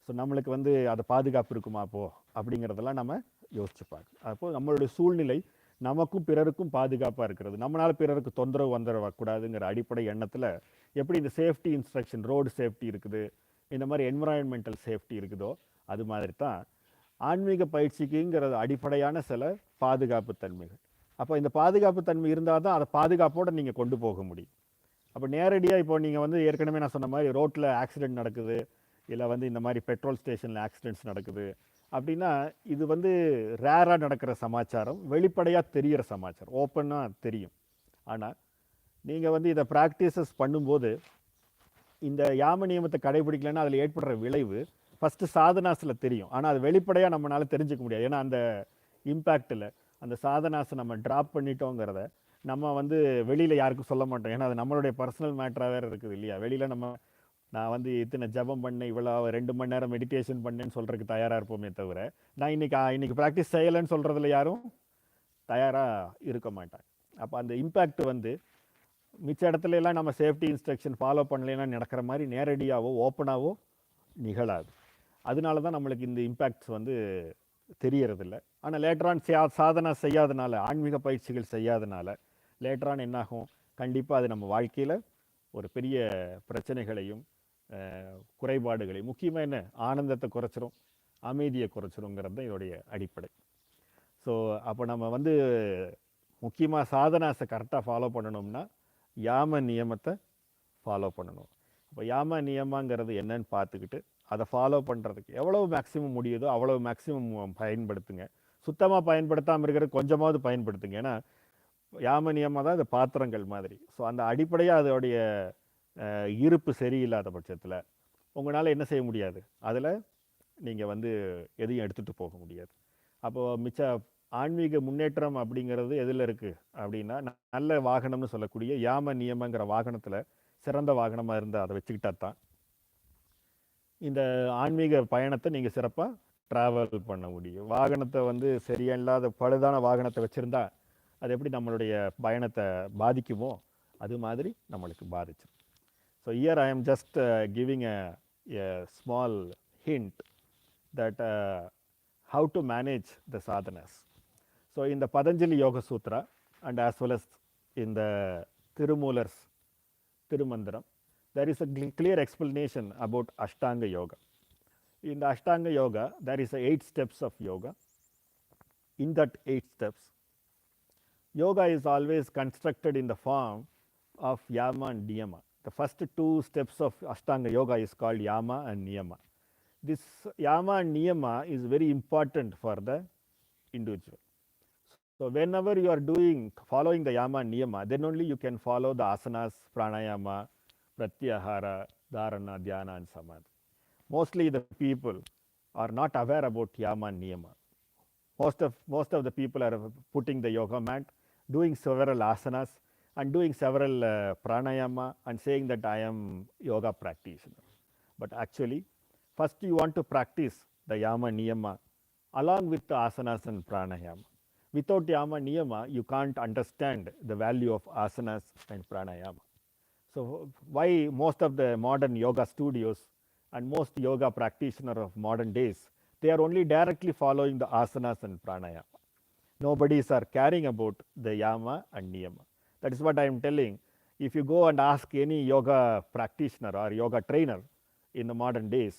ஸோ நம்மளுக்கு வந்து அது பாதுகாப்பு இருக்குமா அப்போது அப்படிங்கிறதெல்லாம் நம்ம யோசிச்சுப்பாங்க. அப்போது நம்மளுடைய சூழ்நிலை நமக்கும் பிறருக்கும் பாதுகாப்பாக இருக்கிறது, நம்மளால் பிறருக்கு தொந்தரவு வந்துடக்கூடாதுங்கிற அடிப்படை எண்ணத்தில் எப்படி இந்த சேஃப்டி இன்ஸ்ட்ரக்ஷன், ரோடு சேஃப்டி இருக்குது, இந்த மாதிரி என்விரான்மெண்டல் சேஃப்டி இருக்குதோ அது மாதிரி தான் ஆன்மீக பயிற்சிக்குங்கிறது அடிப்படையான சில பாதுகாப்பு தன்மைகள். அப்போ இந்த பாதுகாப்பு தன்மை இருந்தால் தான் அதை பாதுகாப்போடு நீங்கள் கொண்டு போக முடியும். அப்போ நேரடியாக இப்போ நீங்கள் வந்து ஏற்கனவே நான் சொன்ன மாதிரி ரோட்டில் ஆக்சிடெண்ட் நடக்குது, இல்லை வந்து இந்த மாதிரி பெட்ரோல் ஸ்டேஷனில் ஆக்சிடெண்ட்ஸ் நடக்குது அப்படின்னா இது வந்து ரேராக நடக்கிற சமாச்சாரம், வெளிப்படையாக தெரிகிற சமாச்சாரம், ஓப்பனாக தெரியும். ஆனால் நீங்கள் வந்து இதை ப்ராக்டிசஸ் பண்ணும்போது இந்த யாம நியமத்தை கடைபிடிக்கலன்னா அதில் ஏற்படுற விளைவு ஃபஸ்ட்டு சாதனாஸில் தெரியும், ஆனால் அது வெளிப்படையாக நம்மளால் தெரிஞ்சுக்க முடியாது. ஏன்னா அந்த இம்பேக்டில் அந்த சாதனாஸை நம்ம ட்ராப் பண்ணிட்டோங்கிறத நம்ம வந்து வெளியில் யாருக்கும் சொல்ல மாட்டோம், ஏன்னா அது நம்மளுடைய பர்சனல் மேட்டராக வேறு இருக்குது இல்லையா? வெளியில் நான் வந்து இத்தனை ஜபம் பண்ணேன், இவ்வளோ 2 மணி நேரம் மெடிடேஷன் பண்ணேன்னு சொல்கிறதுக்கு தயாராக இருப்போமே தவிர, நான் இன்றைக்கி ப்ராக்டிஸ் செய்யலைன்னு சொல்கிறதுல யாரும் தயாராக இருக்க மாட்டாங்க. அப்போ அந்த இம்பேக்ட் வந்து மிச்ச இடத்துல எல்லாம் நம்ம சேஃப்டி இன்ஸ்ட்ரக்ஷன் ஃபாலோ பண்ணலைன்னா நடக்கிற மாதிரி நேரடியாகவோ ஓப்பனாகவோ நிகழாது. அதனால தான் நம்மளுக்கு இந்த இம்பேக்ட்ஸ் வந்து தெரியறதில்ல. ஆனால் லேட்டரான் சாதனை செய்யாதனால, ஆன்மீக பயிற்சிகள் செய்யாதனால லேட்டரான் என்னாகும், கண்டிப்பாக அது நம்ம வாழ்க்கையில் ஒரு பெரிய பிரச்சனைகளையும் குறைபாடுகளையும், முக்கியமாக என்ன ஆனந்தத்தை குறைச்சிரும், அமைதியை குறைச்சிருங்கிறது தான் இதோடைய அடிப்படை. ஸோ அப்போ நம்ம வந்து முக்கியமாக சாதனாஸை கரெக்டாக ஃபாலோ பண்ணணும்னா யாம நியமத்தை ஃபாலோ பண்ணணும். இப்போ யாம நியமங்கிறது என்னன்னு பார்த்துக்கிட்டு அதை ஃபாலோ பண்ணுறதுக்கு எவ்வளோ மேக்ஸிமம் முடியுதோ அவ்வளோ மேக்ஸிமம் பயன்படுத்துங்க. சுத்தமாக பயன்படுத்தாமல் இருக்கிறது கொஞ்சமாவது பயன்படுத்துங்க. ஏன்னா யாம நியமம் தான் இந்த பாத்திரங்கள் மாதிரி. ஸோ அந்த அடிப்படையாக அதோடைய இருப்பு சரியில்லாத பட்சத்தில் உங்களால் என்ன செய்ய முடியாது, அதில் நீங்கள் வந்து எதையும் எடுத்துகிட்டு போக முடியாது. அப்போது மிச்ச ஆன்மீக முன்னேற்றம் அப்படிங்கிறது எதில் இருக்குது அப்படின்னா, நல்ல வாகனம்னு சொல்லக்கூடிய யாம நியமங்கிற வாகனத்தில் சிறந்த வாகனமாக இருந்தால் அதை வச்சுக்கிட்டா தான் இந்த ஆன்மீக பயணத்தை நீங்கள் சிறப்பாக ட்ராவல் பண்ண முடியும். வாகனத்தை வந்து சரியில்லாத பழுதான வாகனத்தை வச்சுருந்தா அது எப்படி நம்மளுடைய பயணத்தை பாதிக்குமோ அது மாதிரி நம்மளுக்கு பாதிச்சிடும். So here I am just giving a small hint that how to manage the sadhanas. So in the Patanjali Yoga Sutra and as well as in the Tirumular's Tirumandram, there is a clear explanation about Ashtanga Yoga. In the Ashtanga Yoga, there is 8 steps of yoga. In that 8 steps, yoga is always constructed in the form of yama and niyama. The first 2 steps of Ashtanga Yoga is called yama and niyama. This yama and niyama is very important for the individual. So whenever you are following the yama and niyama, then only you can follow the asanas, pranayama, pratyahara, dharana, dhyana and samadhi. Mostly the people are not aware about yama and niyama. Most of the people are putting the yoga mat, doing several asanas and doing several pranayama and saying that I am yoga practitioner. But actually, first you want to practice the yama niyama along with the asanas and pranayama. Without yama niyama, you can't understand the value of asanas and pranayama. So why most of the modern yoga studios and most yoga practitioners of modern days, they are only directly following the asanas and pranayama. Nobody is caring about the yama and niyama. That is what I am telling. If you go and ask any yoga practitioner or yoga trainer in the modern days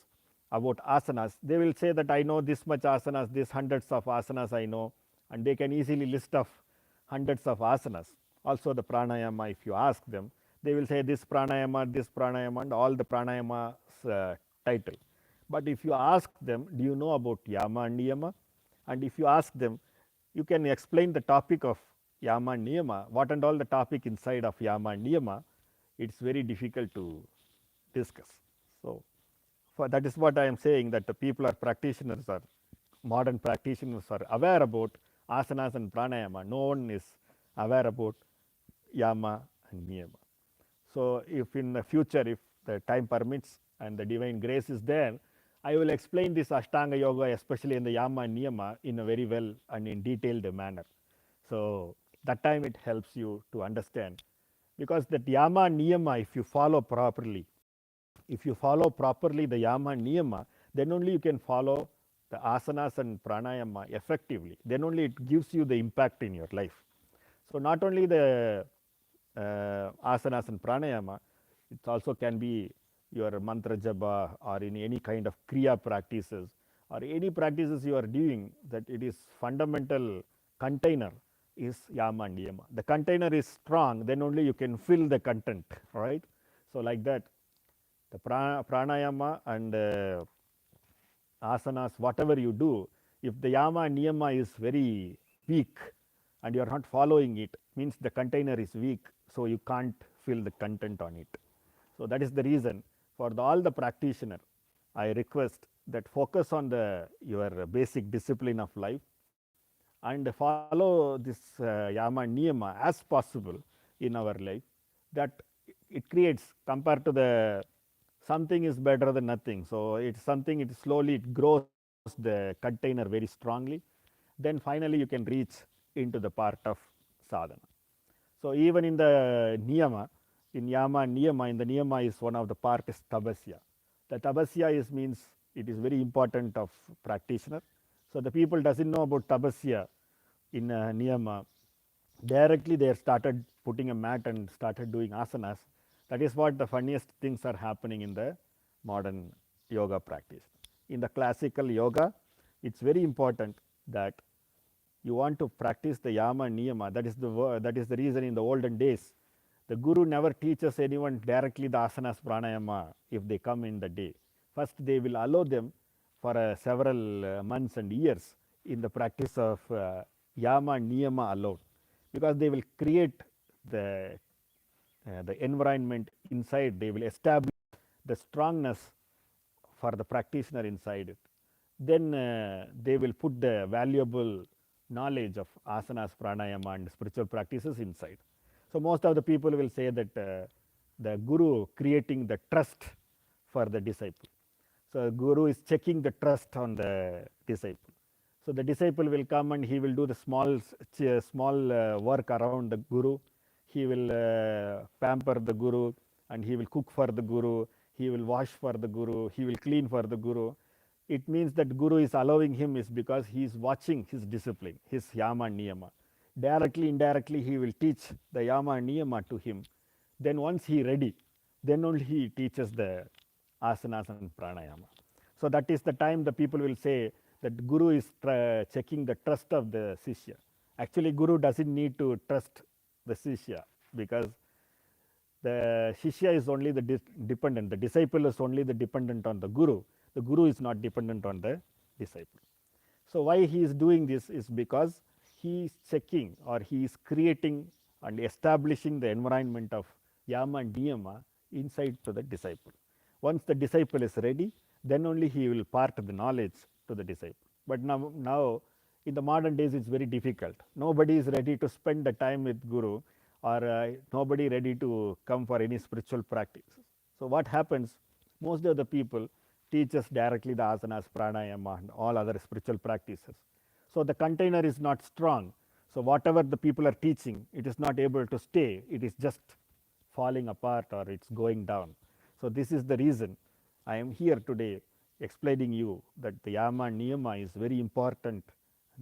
about asanas, they will say that I know this much asanas, this hundreds of asanas I know, and they can easily list of hundreds of asanas. Also the pranayama, if you ask them, they will say this pranayama and all the pranayama's title. But if you ask them, do you know about yama and niyama? And if you ask them, you can explain the topic of yama and niyama, what and all the topic inside of yama and niyama, it's very difficult to discuss. So that is what I am saying, that the people are practitioners, or modern practitioners are aware about asanas and pranayama. No one is aware about yama and niyama. So if in the future, if the time permits and the divine grace is there, I will explain this Ashtanga Yoga, especially in the yama and niyama, in a very well and in detailed manner. So that time it helps you to understand, because that yama and niyama, if you follow properly, the yama and niyama, then only you can follow the asanas and pranayama effectively. Then only it gives you the impact in your life. So not only the asanas and pranayama, it also can be your mantra japa or in any kind of kriya practices or any practices you are doing, that it is fundamental container is yama and niyama. The container is strong, then only you can fill the content, right? So like that, the pranayama and asanas, whatever you do, if the yama and niyama is very weak and you are not following it, means the container is weak, so you can't fill the content on it. So that is the reason for all the practitioner, I request that focus on your basic discipline of life and follow this yama and niyama as possible in our life. That it creates, compared to the something is better than nothing. So it's something, it slowly it grows the container very strongly. Then finally you can reach into the part of sadhana. So even in the niyama, in yama and niyama, in the niyama is one of the part is tapasya. The tapasya is means it is very important of practitioner. So the people doesn't know about tapasya in niyama. Directly they started putting a mat and started doing asanas. That is what the funniest things are happening in the modern yoga practice. In the classical yoga, it's very important that you want to practice the yama and niyama. That is the reason in the olden days, the guru never teaches anyone directly the asanas pranayama if they come in the day. First they will allow them for several months and years in the practice of yama and niyama alone, because they will create the environment inside. They will establish the strongness for the practitioner inside it. Then they will put the valuable knowledge of asanas, pranayama and spiritual practices inside. So most of the people will say that the guru creating the trust for the disciple. So guru is checking the trust on the disciple. So the disciple will come and he will do the small work around the guru. He will pamper the guru, and he will cook for the guru. He will wash for the guru. He will clean for the guru. It means that guru is allowing him is because he is watching his discipline, his yama and niyama. Directly, indirectly, he will teach the yama and niyama to him. Then once he ready, then only he teaches the asanas and pranayama. So that is the time the people will say that guru is checking the trust of the sishya. Actually, guru doesn't need to trust the sishya, because the shishya is only the dependent. The disciple is only the dependent on the guru. The guru is not dependent on the disciple. So why he is doing this is because he is checking, or he is creating and establishing the environment of yama and niyama inside to the disciple. Once the disciple is ready, then only he will part the knowledge to the disciple. But now in the modern days, it's very difficult. Nobody is ready to spend the time with guru, or nobody ready to come for any spiritual practice. So what happens? Most of the people teach us directly the asanas, pranayama, and all other spiritual practices. So the container is not strong. So whatever the people are teaching, it is not able to stay. It is just falling apart, or it's going down. So this is the reason I am here today explaining you that the yama and niyama is very important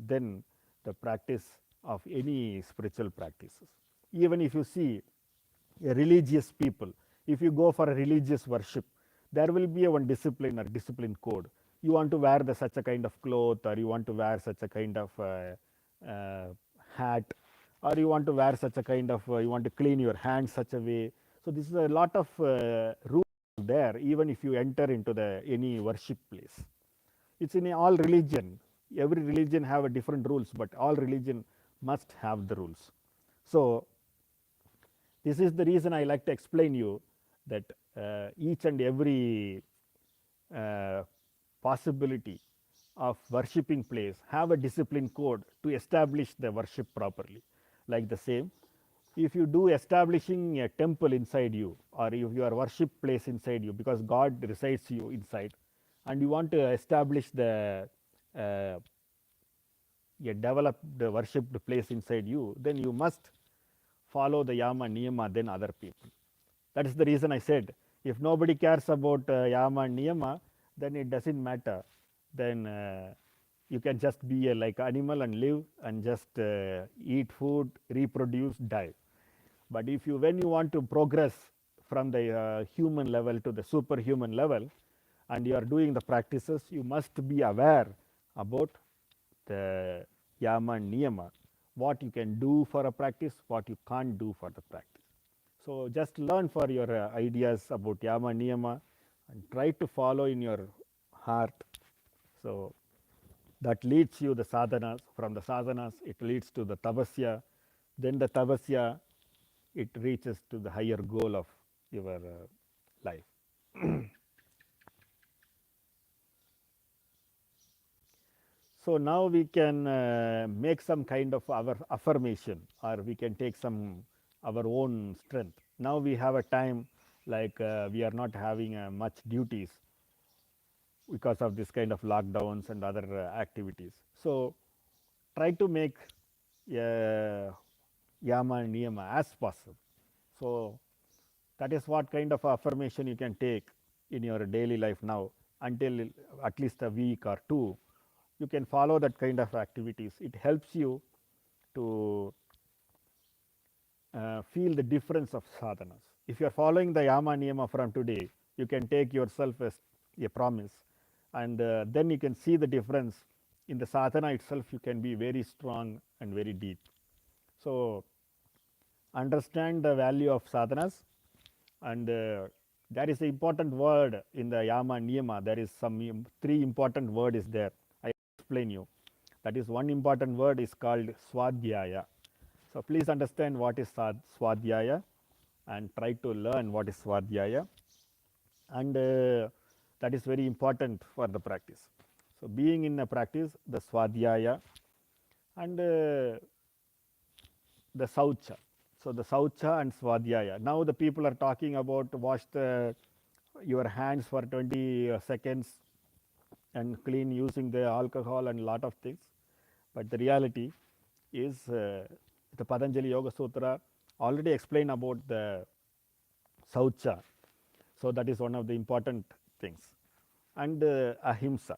than the practice of any spiritual practices. Even if you see a religious people, if you go for a religious worship, there will be a one discipline or discipline code. You want to wear such a kind of cloth, or you want to wear such a kind of hat, or you want to wear such a kind of, you want to clean your hands such a way. So this is a lot of rules there, even if you enter into any worship place. It's in all religion. Every religion have a different rules, but all religion must have the rules. So this is the reason I like to explain you that each and every possibility of worshipping place have a discipline code to establish the worship properly. Like the same, if you do establishing a temple inside you, or if your worship place inside you, because God resides you inside, and you want to establish the develop the worshipped place inside you, then you must follow the yama niyama than other people. That is the reason I said, if nobody cares about yama and niyama, then it doesn't matter. Then you can just be like animal and live and just eat food, reproduce, die. But if you, when you want to progress from the human level to the superhuman level, and you are doing the practices, you must be aware about the yama and niyama, what you can do for a practice, what you can't do for the practice. So just learn for your ideas about yama and niyama, and try to follow in your heart. So that leads you the sadhanas. From the sadhanas, it leads to the tapasya. Then the tapasya, it reaches to the higher goal of your life. So now we can make some kind of our affirmation, or we can take some our own strength. Now we have a time, like we are not having much duties because of this kind of lockdowns and other activities. So try to make yama and niyama as possible. So that is what kind of affirmation you can take in your daily life now, until at least a week or two. You can follow that kind of activities. It helps you to feel the difference of sadhanas. If you are following the yama niyama from today, you can take yourself as a promise, and then you can see the difference in the sadhana itself. You can be very strong and very deep. So understand the value of sadhanas, and there is an important word in the yama and niyama. There is some three important word is there. I explain you. That is, one important word is called swadhyaya. So please understand what is swadhyaya, and try to learn what is swadhyaya, and that is very important for the practice. So being in a practice, the swadhyaya and the saucha. So the saucha and swadhyaya. Now the people are talking about wash your hands for 20 seconds and clean using the alcohol and lot of things. But the reality is the Patanjali Yoga Sutra already explain about the Saucha. So that is one of the important things. And Ahimsa.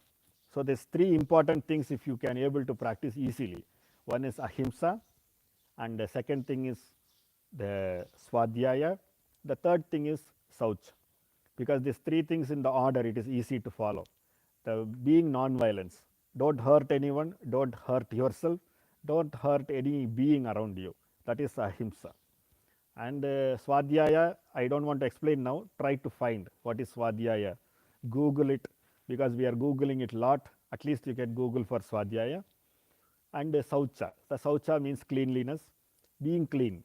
So there's three important things if you can able to practice easily. One is Ahimsa, and the second thing is the Swadhyaya. The third thing is Saucha. Because these three things in the order, it is easy to follow. The being non-violence. Don't hurt anyone, don't hurt yourself, don't hurt any being around you. That is Ahimsa. And Swadhyaya, I don't want to explain now. Try to find what is Swadhyaya. Google it, because we are Googling it a lot. At least you can Google for Swadhyaya. And Saucha. The Saucha means cleanliness, being clean.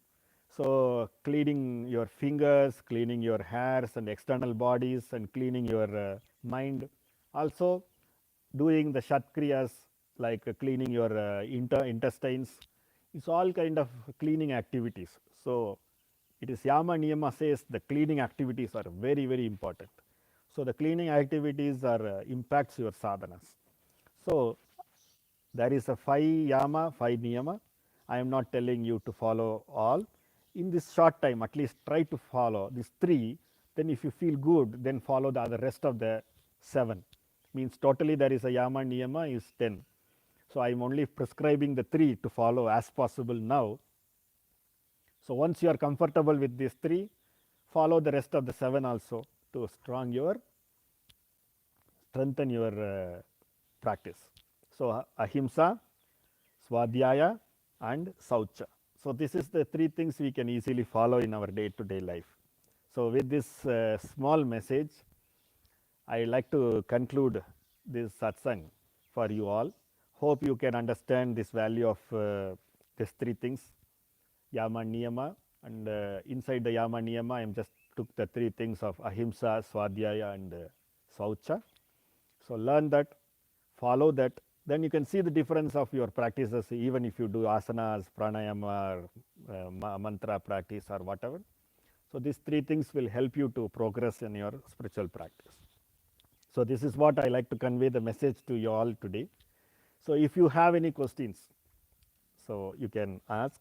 So cleaning your fingers, cleaning your hairs and external bodies, and cleaning your mind. Also doing the Shatkriyas, like cleaning your intestines. It's all kind of cleaning activities. So it is Yama Niyama says the cleaning activities are very, very important. So the cleaning activities are impacts your sadhanas. So there is a 5 Yama, 5 Niyama. I am not telling you to follow all. In this short time, at least try to follow these 3. Then if you feel good, then follow the other rest of the 7. Means totally there is a Yama Niyama is 10. So I am only prescribing the 3 to follow as possible now. So once you are comfortable with these 3, follow the rest of the 7 also to strengthen your practice. So Ahimsa, Swadhyaya and Saucha. So this is the 3 things we can easily follow in our day-to-day life. So with this small message, I like to conclude this satsang for you all. Hope you can understand this value of these 3 things, Yama Niyama, and inside the Yama Niyama, I just took the 3 things of Ahimsa, Swadhyaya and Saucha. So learn that, follow that, then you can see the difference of your practices, even if you do asanas, pranayama, or mantra practice or whatever. So these 3 things will help you to progress in your spiritual practice. So this is what I like to convey the message to you all today. So if you have any questions, so you can ask.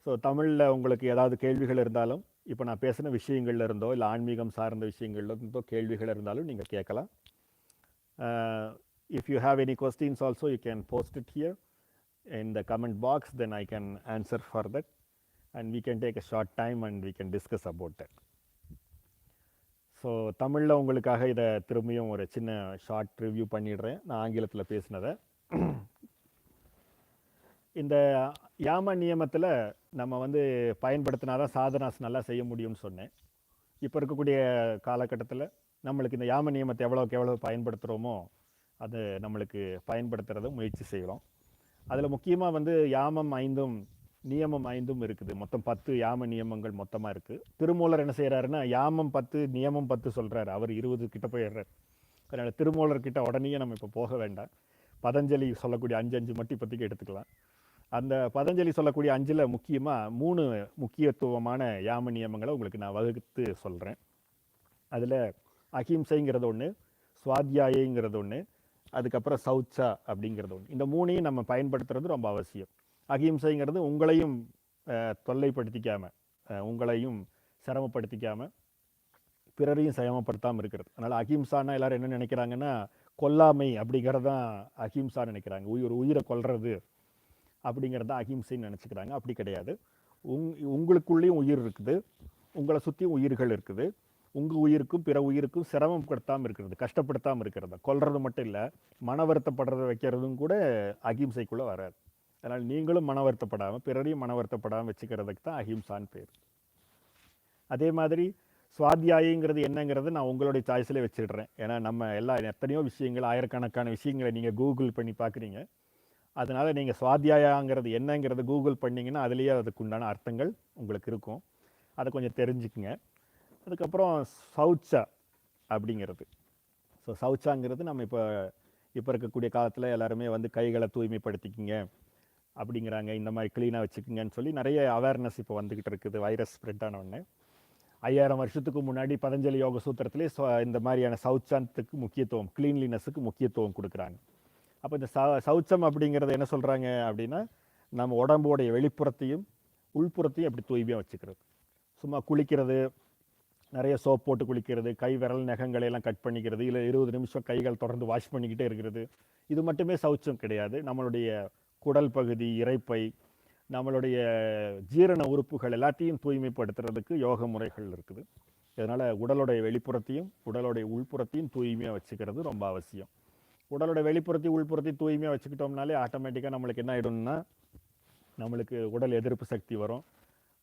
So தமிழில் உங்களுக்கு ஏதாவது கேள்விகள் இருந்தாலும், இப்போ நான் பேசின விஷயங்கள்ல இருந்தோ இல்லை ஆன்மீகம் சார்ந்த விஷயங்கள்ல இருந்தோ கேள்விகள் இருந்தாலும் நீங்கள் கேட்கலாம். If you have any questions also, you can post it here in the comment box, then I can answer for that, and we can take a short time and we can discuss about that. So தமிழில் உங்களுக்காக இதை திரும்பியும் ஒரு சின்ன short review பண்ணிடுறேன், நான் ஆங்கிலத்தில் பேசினதை. இந்த யாம நியமத்தில் நம்ம பயன்படுத்தினாதான் சாதனாஸ் நல்லா செய்ய முடியும்னு சொன்னேன். இப்போ இருக்கக்கூடிய காலகட்டத்தில் நம்மளுக்கு இந்த யாம நியமத்தை எவ்வளோக்கு எவ்வளோ பயன்படுத்துகிறோமோ அது நம்மளுக்கு பயன்படுத்துகிறத முயற்சி செய்கிறோம். அதில் முக்கியமாக யாமம் 5ம் நியமம் 5ம் இருக்குது. மொத்தம் 10 யாம நியமங்கள் மொத்தமாக இருக்குது. திருமூலர் என்ன செய்கிறாருன்னா யாமம் 10 நியமம் 10 சொல்கிறார். அவர் 20 கிட்ட போயிடுறார். அதனால் திருமூலர்கிட்ட உடனே நம்ம இப்போ போக வேண்டாம். பதஞ்சலி சொல்லக்கூடிய 5 மட்டும் இப்போதைக்கு எடுத்துக்கலாம். அந்த பதஞ்சலி சொல்லக்கூடிய 5ல் முக்கியமாக 3 முக்கியத்துவமான யாம நியமங்களை உங்களுக்கு நான் வகுத்து சொல்கிறேன். அதில் அஹிம்சைங்கிறது ஒன்று, ஸ்வாத்யாயங்கிறது ஒன்று, அதுக்கப்புறம் சௌச்சா அப்படிங்கிறது ஒன்று. இந்த 3ஐயும் நம்ம பயன்படுத்துறது ரொம்ப அவசியம். அஹிம்சைங்கிறது உங்களையும் தொல்லைப்படுத்திக்காமல், உங்களையும் சிரமப்படுத்திக்காமல், பிறரையும் சிரமப்படுத்தாமல் இருக்கிறது. அதனால் அஹிம்சானா எல்லோரும் என்ன நினைக்கிறாங்கன்னா கொல்லாமை அப்படிங்கிறது தான் அஹிம்சான்னு நினைக்கிறாங்க. உயிரை கொல்றது அப்படிங்கிறது தான் அஹிம்சைன்னு நினச்சிக்கிறாங்க. அப்படி கிடையாது. உங்களுக்குள்ளேயும் உயிர் இருக்குது, உங்களை சுற்றியும் உயிர்கள் இருக்குது. உங்கள் உயிருக்கும் பிற உயிருக்கும் சிரமப்படுத்தாமல் இருக்கிறது, கஷ்டப்படுத்தாமல் இருக்கிறது. கொல்றது மட்டும் இல்லை, மன வருத்தப்படுறத வைக்கிறதும் கூட அஹிம்சைக்குள்ளே வராது. அதனால் நீங்களும் மன வருத்தப்படாமல் பிறரையும் மன வருத்தப்படாமல் வச்சுக்கிறதுக்கு தான் அஹிம்சான்னு பேர். அதே மாதிரி சுவாத்தியாயங்கிறது என்னங்கிறது நான் உங்களுடைய சாய்ஸில் வச்சிடுறேன். ஏன்னா நம்ம எத்தனையோ விஷயங்கள், ஆயிரக்கணக்கான விஷயங்களை நீங்கள் கூகுள் பண்ணி பார்க்குறீங்க. அதனால் நீங்கள் சுவாத்தியாயங்கிறது என்னங்கிறது கூகுள் பண்ணிங்கன்னா அதுலேயே அதுக்குண்டான அர்த்தங்கள் உங்களுக்கு இருக்கும். அதை கொஞ்சம் தெரிஞ்சுக்குங்க. அதுக்கப்புறம் சௌச்சா அப்படிங்கிறது. ஸோ சௌச்சாங்கிறது நம்ம இப்போ இருக்கக்கூடிய காலத்தில் எல்லாருமே கைகளை தூய்மைப்படுத்திக்கிங்க அப்படிங்கிறாங்க. இந்த மாதிரி க்ளீனாக வச்சுக்குங்கன்னு சொல்லி நிறைய அவேர்னஸ் இப்போ வந்துக்கிட்டு இருக்குது. வைரஸ் ஸ்ப்ரெட் ஆன உடனே 5000 வருஷத்துக்கு முன்னாடி பதஞ்சலி யோக சூத்திரத்திலே இந்த மாதிரியான சௌச்சாந்தத்துக்கு முக்கியத்துவம், க்ளீன்லினஸுக்கு முக்கியத்துவம் கொடுக்குறாங்க. அப்போ இந்த சௌச்சம் அப்படிங்கிறது என்ன சொல்கிறாங்க அப்படின்னா, நம்ம உடம்போடைய வெளிப்புறத்தையும் உள்புறத்தையும் அப்படி தூய்மையாக வச்சுக்கிறது. சும்மா குளிக்கிறது, நிறைய சோப் போட்டு குளிக்கிறது, கை விரல் நகங்களை எல்லாம் கட் பண்ணிக்கிறது, இல்லை 20 நிமிஷம் கைகள் தொடர்ந்து வாஷ் பண்ணிக்கிட்டே இருக்கிறது, இது மட்டுமே சௌச்சம் கிடையாது. நம்மளுடைய குடல் பகுதி, இரைப்பை, நம்மளுடைய ஜீரண உறுப்புகள் எல்லாத்தையும் தூய்மைப்படுத்துறதுக்கு யோக முறைகள் இருக்குது. இதனால் உடலுடைய வெளிப்புறத்தையும் உடலுடைய உள்புறத்தையும் தூய்மையாக வச்சுக்கிறது ரொம்ப அவசியம். உடலுடைய வெளிப்புறத்தையும் உள்புறத்தையும் தூய்மையாக வச்சுக்கிட்டோம்னாலே ஆட்டோமேட்டிக்காக நம்மளுக்கு என்ன ஆகிடும்னா, நம்மளுக்கு உடல் எதிர்ப்பு சக்தி வரும்.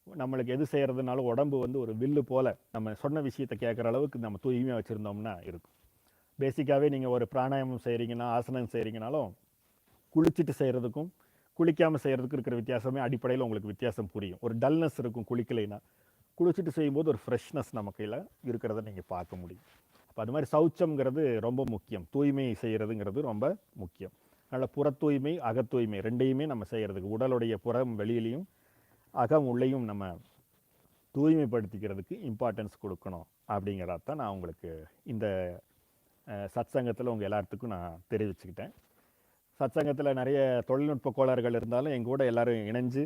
நம்மளுக்கு எது செய்கிறதுனாலும் உடம்பு வந்து ஒரு வில்லு போல் நம்ம சொன்ன விஷயத்தை கேட்குற அளவுக்கு நம்ம தூய்மையாக வச்சுருந்தோம்னா இருக்கும். பேசிக்காகவே நீங்கள் ஒரு பிராணாயாமம் செய்கிறீங்கன்னா, ஆசனம் செய்கிறீங்கனாலும் குளிச்சுட்டு செய்கிறதுக்கும் குளிக்காமல் செய்கிறதுக்கும் இருக்கிற வித்தியாசமே அடிப்படையில் உங்களுக்கு வித்தியாசம் புரியும். ஒரு டல்னஸ் இருக்கும் குளிக்கலைன்னா, குளிச்சுட்டு செய்யும்போது ஒரு ஃப்ரெஷ்னஸ் நம்ம கையில் இருக்கிறத நீங்கள் பார்க்க முடியும். அப்போ அது மாதிரி சௌச்சம்ங்கிறது ரொம்ப முக்கியம். தூய்மை செய்கிறதுங்கிறது ரொம்ப முக்கியம். அதனால் புற தூய்மை, அக தூய்மை ரெண்டையுமே நம்ம செய்கிறதுக்கு, உடலுடைய புறம் வெளியிலையும் அகம் உள்ளேயும் நம்ம தூய்மைப்படுத்திக்கிறதுக்கு இம்பார்ட்டன்ஸ் கொடுக்கணும். அப்படிங்கிறதான் நான் உங்களுக்கு இந்த சத்சங்கத்தில் உங்கள் எல்லாத்துக்கும் நான் தெரிவிச்சுக்கிட்டேன். சத்சங்கத்தில் நிறைய தொழில்நுட்ப கோளாறுகள் இருந்தாலும் எங்கள் கூட எல்லோரும் இணைஞ்சு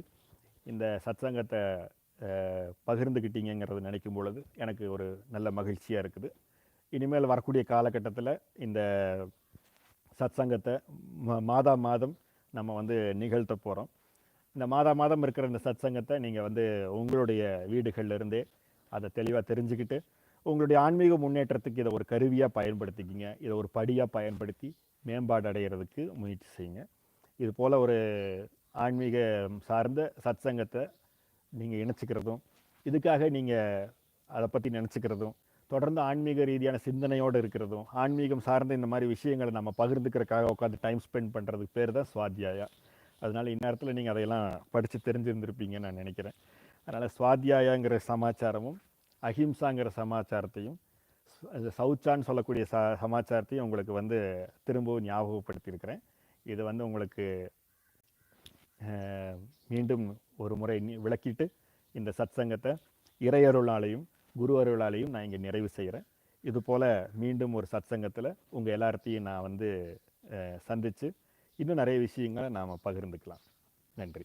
இந்த சத்சங்கத்தை பகிர்ந்துக்கிட்டீங்கிறது நினைக்கும் பொழுது எனக்கு ஒரு நல்ல மகிழ்ச்சியாக இருக்குது. இனிமேல் வரக்கூடிய காலகட்டத்தில் இந்த சத்சங்கத்தை மாதா மாதம் நம்ம வந்து நிகழ்த்த போகிறோம். இந்த மாதா மாதம் இருக்கிற இந்த சத்சங்கத்தை நீங்கள் வந்து உங்களுடைய வீடுகளிலிருந்தே அதை தெளிவாக தெரிஞ்சுக்கிட்டு உங்களுடைய ஆன்மீக முன்னேற்றத்துக்கு இதை ஒரு கருவியாக பயன்படுத்திக்கிங்க. இதை ஒரு படியாக பயன்படுத்தி மேம்பாடு அடைகிறதுக்கு முயற்சி செய்யுங்க. இது போல் ஒரு ஆன்மீக சார்ந்த சத்சங்கத்தை நீங்கள் இணைச்சிக்கிறதும், இதுக்காக நீங்கள் அதை பற்றி நினச்சிக்கிறதும், தொடர்ந்து ஆன்மீக ரீதியான சிந்தனையோடு இருக்கிறதும், ஆன்மீகம் சார்ந்த இந்த மாதிரி விஷயங்களை நம்ம பகிர்ந்துக்கிறதுக்காக உட்காந்து டைம் ஸ்பெண்ட் பண்ணுறதுக்கு பேர் தான் சுவாத்தியாயா. அதனால் இந்நேரத்தில் நீங்கள் அதையெல்லாம் படித்து தெரிஞ்சிருந்திருப்பீங்கன்னு நான் நினைக்கிறேன். அதனால் சுவாத்தியாயாங்கிற சமாச்சாரமும் அஹிம்சாங்கிற சமாச்சாரத்தையும் சௌச்சான்னு சொல்லக்கூடிய சமாச்சாரத்தையும் உங்களுக்கு வந்து திரும்பவும் ஞாபகப்படுத்தியிருக்கிறேன். இது வந்து உங்களுக்கு மீண்டும் ஒரு முறை விளக்கிட்டு இந்த சத்சங்கத்தை இறையருளாலையும் குரு அருளாலையும் நான் இங்கே நிறைவு செய்கிறேன். இதுபோல் மீண்டும் ஒரு சத்சங்கத்தில் உங்கள் எல்லாத்தையும் நான் வந்து சந்தித்து இன்னும் நிறைய விஷயங்களை நாம் பகிர்ந்துக்கலாம். நன்றி.